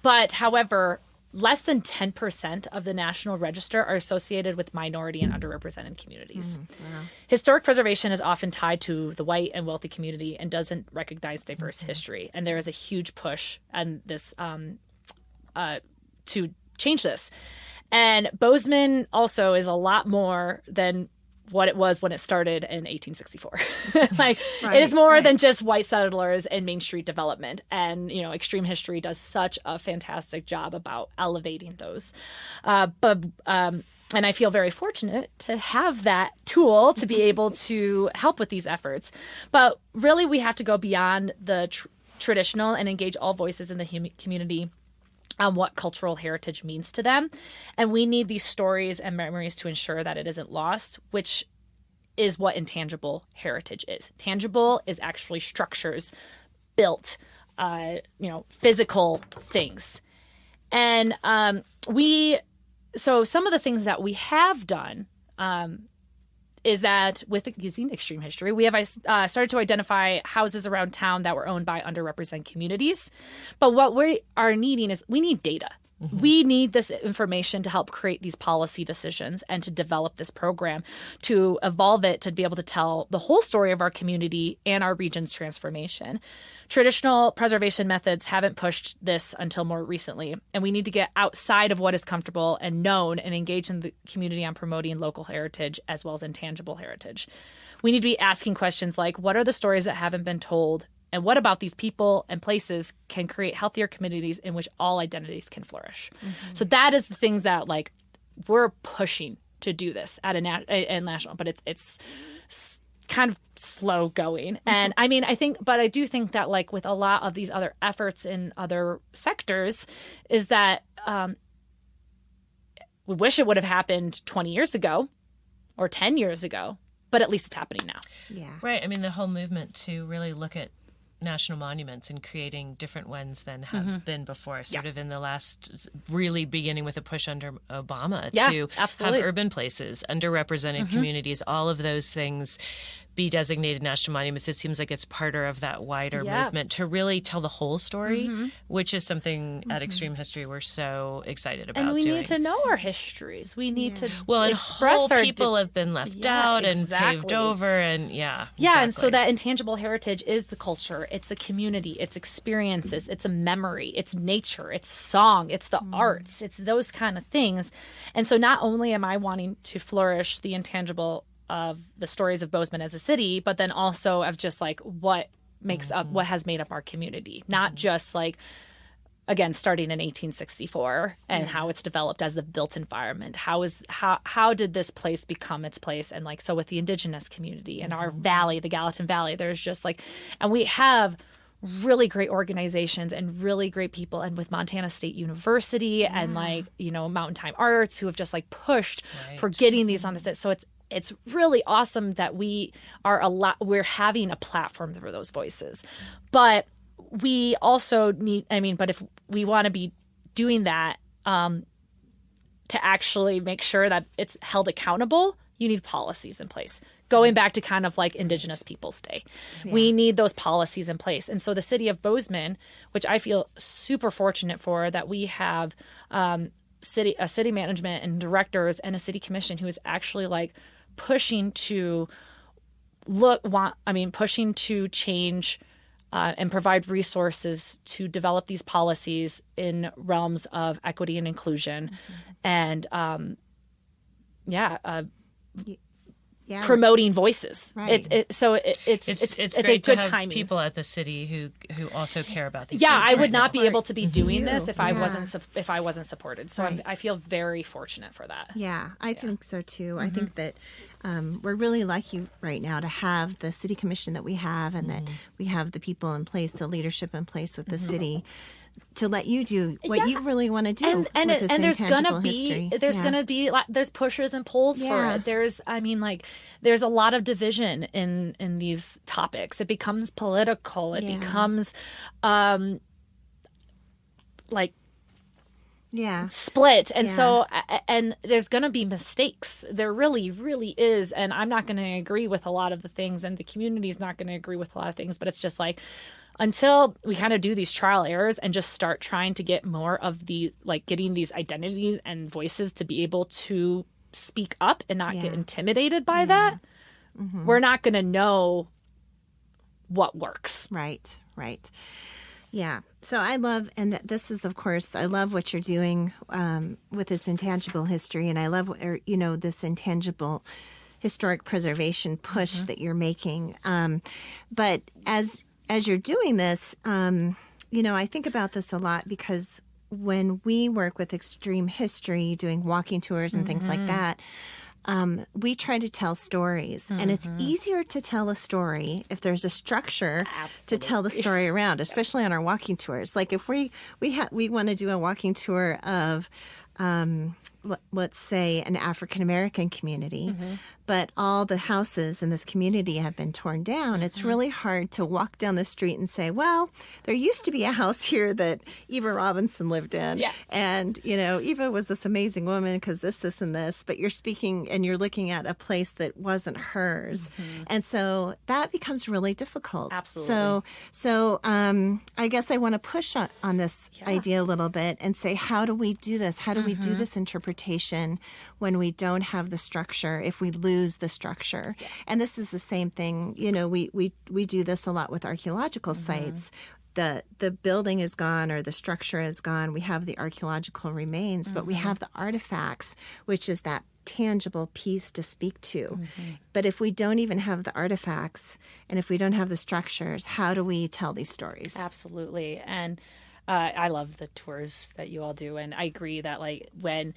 But however, less than 10% of the National Register are associated with minority and underrepresented communities. Wow. Historic preservation is often tied to the white and wealthy community and doesn't recognize diverse history. And there is a huge push and this to change this. And Bozeman also is a lot more than what it was when it started in 1864. It is more than just white settlers and Main Street development. And, extreme history does such a fantastic job about elevating those. And I feel very fortunate to have that tool to be able to help with these efforts. But really, we have to go beyond the traditional and engage all voices in the community on what cultural heritage means to them. And we need these stories and memories to ensure that it isn't lost, which is what intangible heritage is. Tangible is actually structures, built, physical things. And so some of the things that we have done is that with using extreme history, we have started to identify houses around town that were owned by underrepresented communities. But what we are needing is we need data. Mm-hmm. We need this information to help create these policy decisions and to develop this program, to evolve it, to be able to tell the whole story of our community and our region's transformation. Traditional preservation methods haven't pushed this until more recently, and we need to get outside of what is comfortable and known and engage in the community on promoting local heritage as well as intangible heritage. We need to be asking questions like, what are the stories that haven't been told, and what about these people and places can create healthier communities in which all identities can flourish? Mm-hmm. So that is the things that we're pushing to do this at a national, but it's kind of slow going. And I mean, I do think that with a lot of these other efforts in other sectors is that we wish it would have happened 20 years ago or 10 years ago, but at least it's happening now. Yeah. Right. I mean, the whole movement to really look at national monuments and creating different ones than have been before, sort of in the last, really beginning with a push under Obama to absolutely. Have urban places, underrepresented communities, all of those things be designated national monuments. It seems like it's part of that wider movement to really tell the whole story, which is something at Extreme History we're so excited about and we doing. need to know our histories. We need to and express whole our people have been left out and paved over, and and so that intangible heritage is the culture. It's a community. It's experiences. It's a memory. It's nature. It's song. It's the arts. It's those kind of things. And so not only am I wanting to flourish the intangible of the stories of Bozeman as a city, but then also of just what makes up, what has made up our community, not just again, starting in 1864 and how it's developed as the built environment. How did this place become its place? And so with the indigenous community and our valley, the Gallatin Valley, there's just and we have really great organizations and really great people, and with Montana State University and Mountain Time Arts, who have just pushed for getting these on the set. So it's really awesome that we're having a platform for those voices. But we also need, but if we want to be doing that to actually make sure that it's held accountable, you need policies in place. Going back to kind of Indigenous Peoples Day. Yeah. We need those policies in place. And so the City of Bozeman, which I feel super fortunate for, that we have city management and directors and a city commission who is actually pushing to pushing to change and provide resources to develop these policies in realms of equity and inclusion, and promoting voices. Right. It's a good timing. People at the city who also care about these. Yeah, I would not be able to be doing this if I wasn't supported. So I feel very fortunate for that. Yeah, I think so too. I think that we're really lucky right now to have the city commission that we have, and that we have the people in place, the leadership in place with the city, to let you do what you really want to do. And there's gonna be there's pushes and pulls for it. There's there's a lot of division in these topics. It becomes political. It becomes split. And so and there's gonna be mistakes. There really, really is. And I'm not gonna agree with a lot of the things, and the community's not gonna agree with a lot of things, but it's just until we kind of do these trial errors and just start trying to get more of the getting these identities and voices to be able to speak up and not get intimidated by that, we're not going to know what works. Right. Yeah. So I love, and this is, of course, I love what you're doing with this intangible history, and I love, this intangible historic preservation push that you're making. But as you're doing this, I think about this a lot because when we work with extreme history, doing walking tours and things like that, we try to tell stories, and it's easier to tell a story if there's a structure to tell the story around, especially on our walking tours. Like if we want to do a walking tour of, let's say, an African American community, but all the houses in this community have been torn down. It's really hard to walk down the street and say, well, there used to be a house here that Eva Robinson lived in. Yeah. And, Eva was this amazing woman because this, and this. But you're speaking and you're looking at a place that wasn't hers. And so that becomes really difficult. Absolutely. So I guess I want to push on this idea a little bit and say, how do we do this? How do we do this interpretation when we don't have the structure, if we lose the structure? And this is the same thing. We do this a lot with archaeological sites. The building is gone or the structure is gone. We have the archaeological remains, but we have the artifacts, which is that tangible piece to speak to. But if we don't even have the artifacts and if we don't have the structures, how do we tell these stories? Absolutely. And I love the tours that you all do. And I agree that when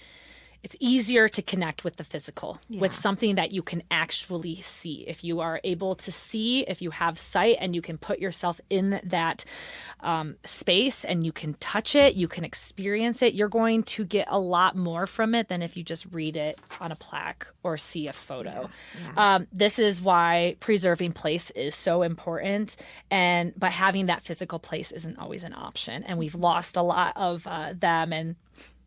it's easier to connect with the physical, with something that you can actually see. If you are able to see, if you have sight and you can put yourself in that space and you can touch it, you can experience it, you're going to get a lot more from it than if you just read it on a plaque or see a photo. This is why preserving place is so important. But having that physical place isn't always an option. And we've lost a lot of them. And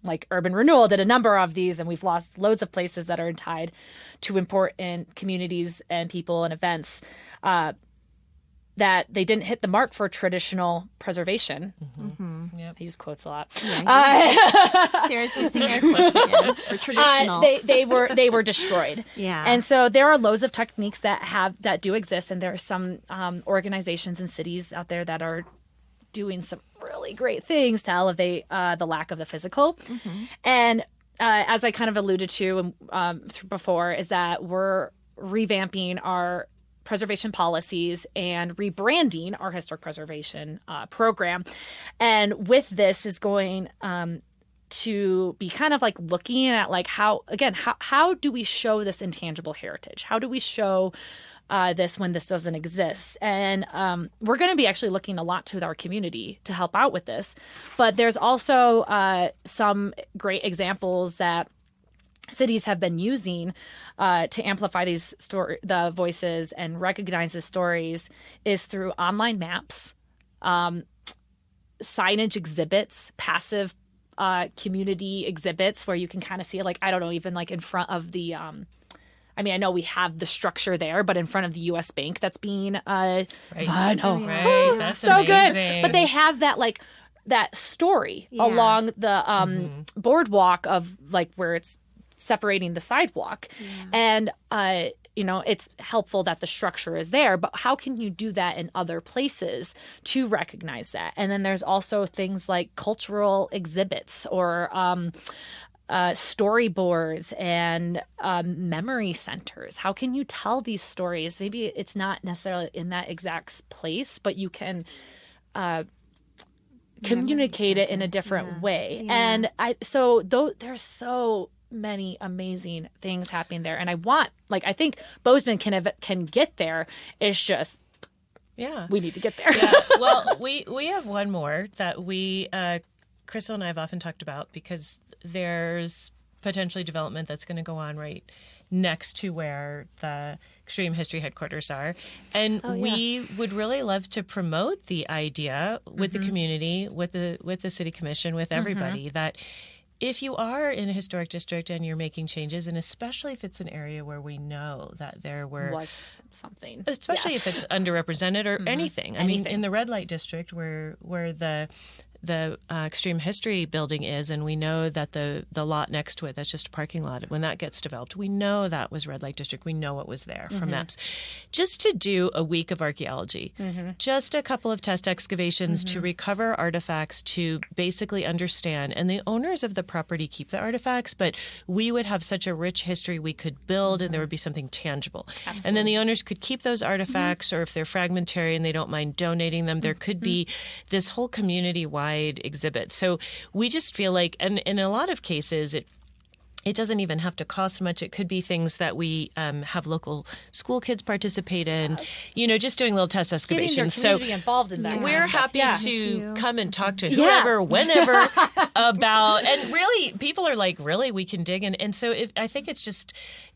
like Urban Renewal did a number of these, and we've lost loads of places that are tied to important communities and people and events that they didn't hit the mark for traditional preservation. Yep. I use quotes a lot. Sarah's using air quotes again for traditional. They were destroyed. And so there are loads of techniques that do exist, and there are some organizations and cities out there that are doing some really great things to elevate the lack of the physical. And as I kind of alluded to before, is that we're revamping our preservation policies and rebranding our historic preservation program. And with this is going to be kind of like looking at how do we show this intangible heritage? How do we show this when this doesn't exist? And we're going to be actually looking a lot to our community to help out with this. But there's also some great examples that cities have been using to amplify the voices and recognize the stories is through online maps, signage exhibits, passive community exhibits where you can kind of see even in front of the I know we have the structure there, but in front of the U.S. Bank that's being I know, right? That's so amazing. Good. But they have that story along the boardwalk of where it's separating the sidewalk, and it's helpful that the structure is there. But how can you do that in other places to recognize that? And then there's also things like cultural exhibits or storyboards and memory centers. How can you tell these stories? Maybe it's not necessarily in that exact place, but you can communicate it in a different way. And there's so many amazing things happening there. And I think Bozeman can get there. It's just we need to get there. Well, we have one more that Crystal and I have often talked about, because there's potentially development that's going to go on right next to where the Extreme History headquarters are. And we would really love to promote the idea with the community, with the city commission, with everybody, that if you are in a historic district and you're making changes, and especially if it's an area where we know that there was something, especially if it's underrepresented or anything. I mean, in the red light district where Extreme History building is, and we know that the lot next to it, that's just a parking lot, when that gets developed, we know that was Red Light District. We know it was there from maps. Just to do a week of archaeology, just a couple of test excavations to recover artifacts, to basically understand. And the owners of the property keep the artifacts, but we would have such a rich history we could build, and there would be something tangible. Absolutely. And then the owners could keep those artifacts, or if they're fragmentary and they don't mind donating them, there could be this whole community-wide exhibit. So we just feel like, and in a lot of cases, it doesn't even have to cost much. It could be things that we have local school kids participate in, just doing little test excavations. Getting your community involved in that. We're happy to come and talk to whoever, whenever about, and really, people are like, really, we can dig in. And so I think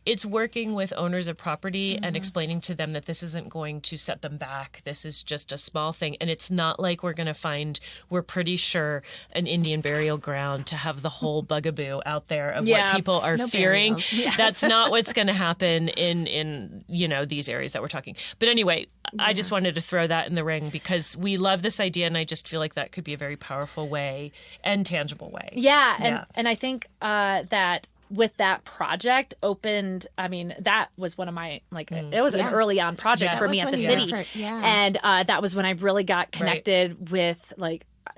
it's working with owners of property and explaining to them that this isn't going to set them back. This is just a small thing. And it's not like we're pretty sure, an Indian burial ground to have the whole bugaboo out there of what people are fearing. That's not what's going to happen in these areas that we're talking. But anyway, I just wanted to throw that in the ring because we love this idea, and I just feel like that could be a very powerful way and tangible way. And I think that with that project that was one of my, it was an early on project for me at the city. And that was when I really got connected with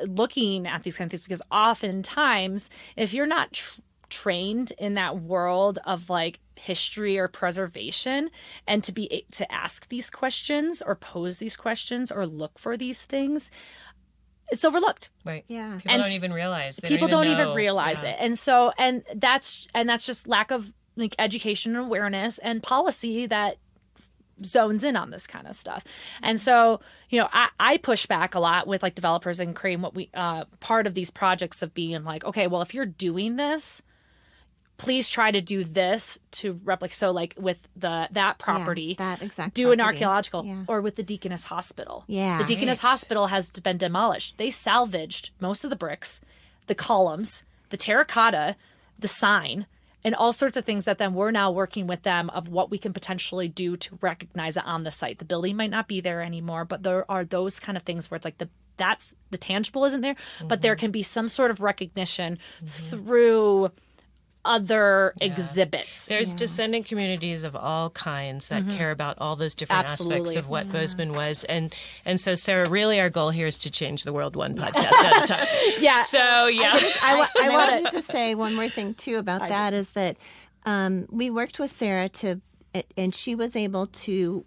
looking at these kind of things, because oftentimes if you're not trained in that world of history or preservation, and to ask these questions or pose these questions or look for these things, it's overlooked. Right. Yeah. People don't even realize. People don't even realize it. And so, and that's just lack of education and awareness and policy that zones in on this kind of stuff. And so, I push back a lot with developers and creating what we, part of these projects of being okay, well, if you're doing this, please try to do this to replicate. So with that property, that exact do an archaeological, or with the Deaconess Hospital. The Deaconess Hospital has been demolished. They salvaged most of the bricks, the columns, the terracotta, the sign, and all sorts of things that then we're now working with them of what we can potentially do to recognize it on the site. The building might not be there anymore, but there are those kind of things where it's that's the tangible isn't there, but there can be some sort of recognition through other exhibits. There's descendant communities of all kinds that care about all those different aspects of what Bozeman was. And so, Sarah, really our goal here is to change the world one podcast at a time. So, I wanted to say one more thing, too, about that is that we worked with Sarah and she was able to,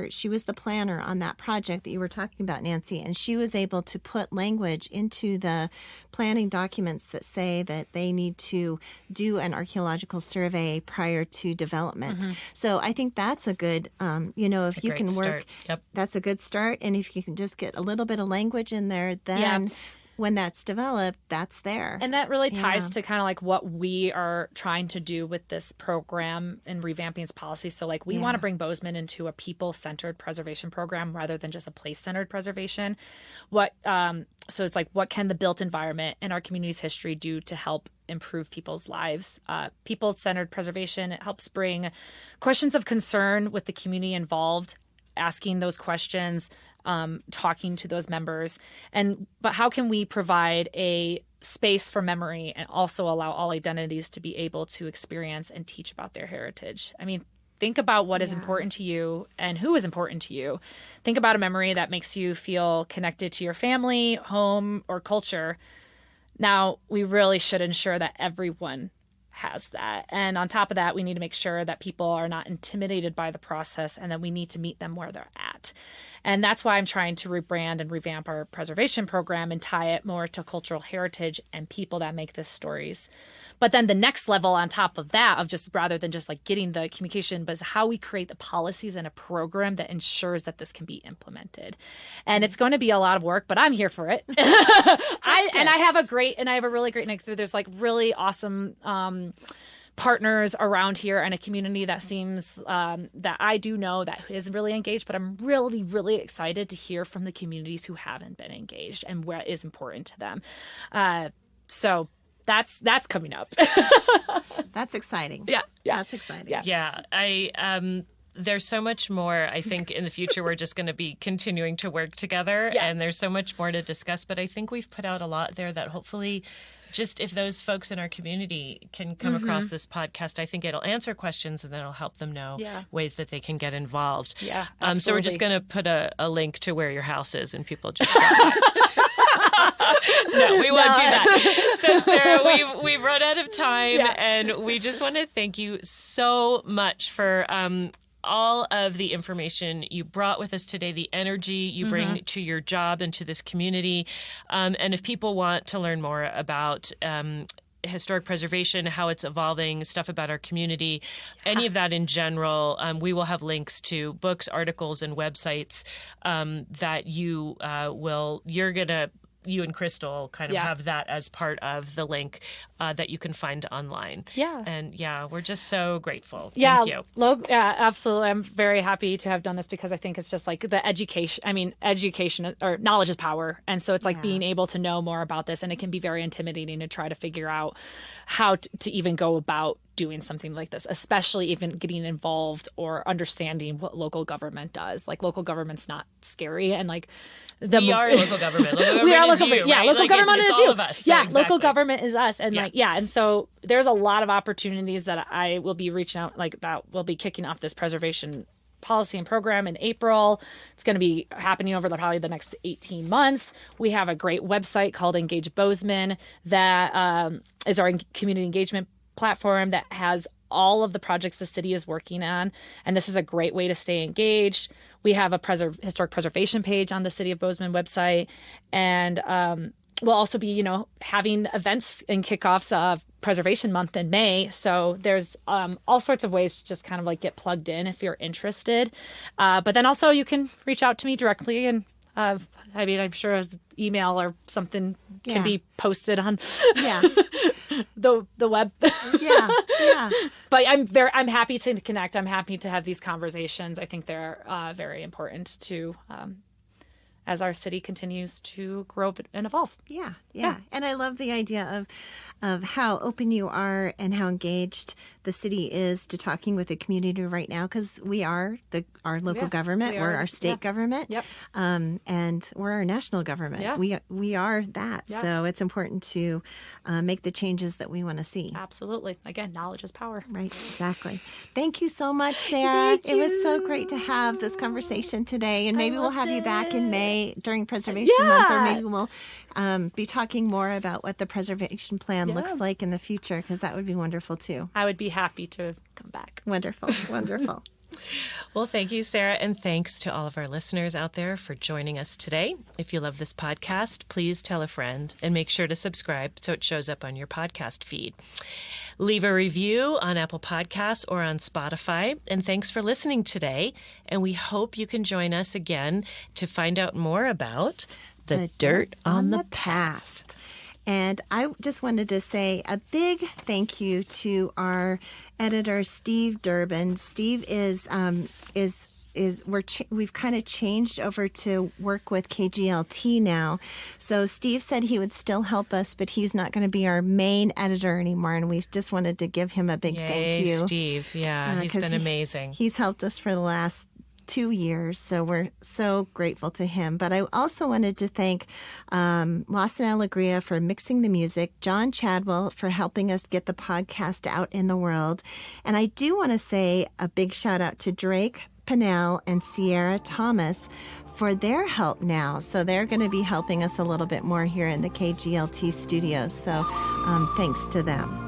she was the planner on that project that you were talking about, Nancy, and she was able to put language into the planning documents that say that they need to do an archaeological survey prior to development. So I think that's a good, if you can work, that's a good start. And if you can just get a little bit of language in there, then when that's developed, that's there. And that really ties to kind of what we are trying to do with this program and revamping its policy. So we want to bring Bozeman into a people-centered preservation program rather than just a place-centered preservation. So it's what can the built environment and our community's history do to help improve people's lives? People-centered preservation, it helps bring questions of concern with the community involved, asking those questions, talking to those members, but how can we provide a space for memory and also allow all identities to be able to experience and teach about their heritage? I mean, think about what is important to you and who is important to you. Think about a memory that makes you feel connected to your family, home, or culture. Now, we really should ensure that everyone has that. And on top of that, we need to make sure that people are not intimidated by the process and that we need to meet them where they're at. And that's why I'm trying to rebrand and revamp our preservation program and tie it more to cultural heritage and people that make this stories. But then the next level on top of that, of just rather than just getting the communication, but is how we create the policies and a program that ensures that this can be implemented. And it's going to be a lot of work, but I'm here for it. I have a really great, there's really awesome partners around here and a community that seems that I do know that is really engaged, but I'm really, really excited to hear from the communities who haven't been engaged and what is important to them. So that's coming up. That's exciting. Yeah. That's exciting. Yeah. there's so much more. I think in the future we're just going to be continuing to work together, and there's so much more to discuss. But I think we've put out a lot there that hopefully, just if those folks in our community can come across this podcast, I think it'll answer questions and then it'll help them know ways that they can get involved. Yeah, so we're just going to put a link to where your house is, and people just No, we won't do that. So, Sarah, we've run out of time, and we just want to thank you so much for all of the information you brought with us today, the energy you bring to your job and to this community. And if people want to learn more about historic preservation, how it's evolving, stuff about our community, any of that in general, we will have links to books, articles, and websites that you and Crystal kind of have that as part of the link that you can find online. Yeah. And we're just so grateful. Thank you. Absolutely. I'm very happy to have done this because I think it's just like the education or knowledge is power. And so it's like being able to know more about this, and it can be very intimidating to try to figure out how to even go about doing something like this, especially even getting involved or understanding what local government does. Like, local government's not scary, and like we are local government. We are local government. Yeah, local government is all you. of us. Yeah, exactly. Local government is us, and and so there's a lot of opportunities that I will be reaching out, like that will be kicking off this preservation policy and program in April. It's going to be happening over probably the next 18 months. We have a great website called Engage Bozeman that is our community engagement platform that has all of the projects the city is working on. And this is a great way to stay engaged. We have a historic preservation page on the City of Bozeman website. And we'll also be, having events and kickoffs of Preservation Month in May. So there's all sorts of ways to just kind of like get plugged in if you're interested. But then also you can reach out to me directly, and I'm sure email or something can be posted on the web. But I'm happy to connect. I'm happy to have these conversations. I think they're very important to as our city continues to grow and evolve. Yeah. And I love the idea of how open you are and how engaged the city is to talking with the community right now, because we are our local government, we're our state government, and we're our national government. Yeah. We are that. Yeah. So it's important to make the changes that we want to see. Absolutely. Again, knowledge is power. Right. Exactly. Thank you so much, Sarah. It was so great to have this conversation today, and maybe we'll have you back in May during Preservation Month, or maybe we'll be talking more about what the preservation plan looks like in the future, because that would be wonderful too. I would be happy to come back. Wonderful. Well, thank you, Sarah, and thanks to all of our listeners out there for joining us today. If you love this podcast, please tell a friend and make sure to subscribe so it shows up on your podcast feed. Leave a review on Apple Podcasts or on Spotify. And thanks for listening today. And we hope you can join us again to find out more about the dirt on the past. And I just wanted to say a big thank you to our editor, Steve Durbin. Steve we've kind of changed over to work with KGLT now. So Steve said he would still help us, but he's not going to be our main editor anymore. And we just wanted to give him a big thank you. Steve. Yeah, he's been amazing. He's helped us for the last 2 years, so we're so grateful to him. But I also wanted to thank Lawson Alegria for mixing the music, John Chadwell for helping us get the podcast out in the world. And I do want to say a big shout out to Drake Pinnell and Sierra Thomas for their help now. So they're going to be helping us a little bit more here in the KGLT studios. So thanks to them.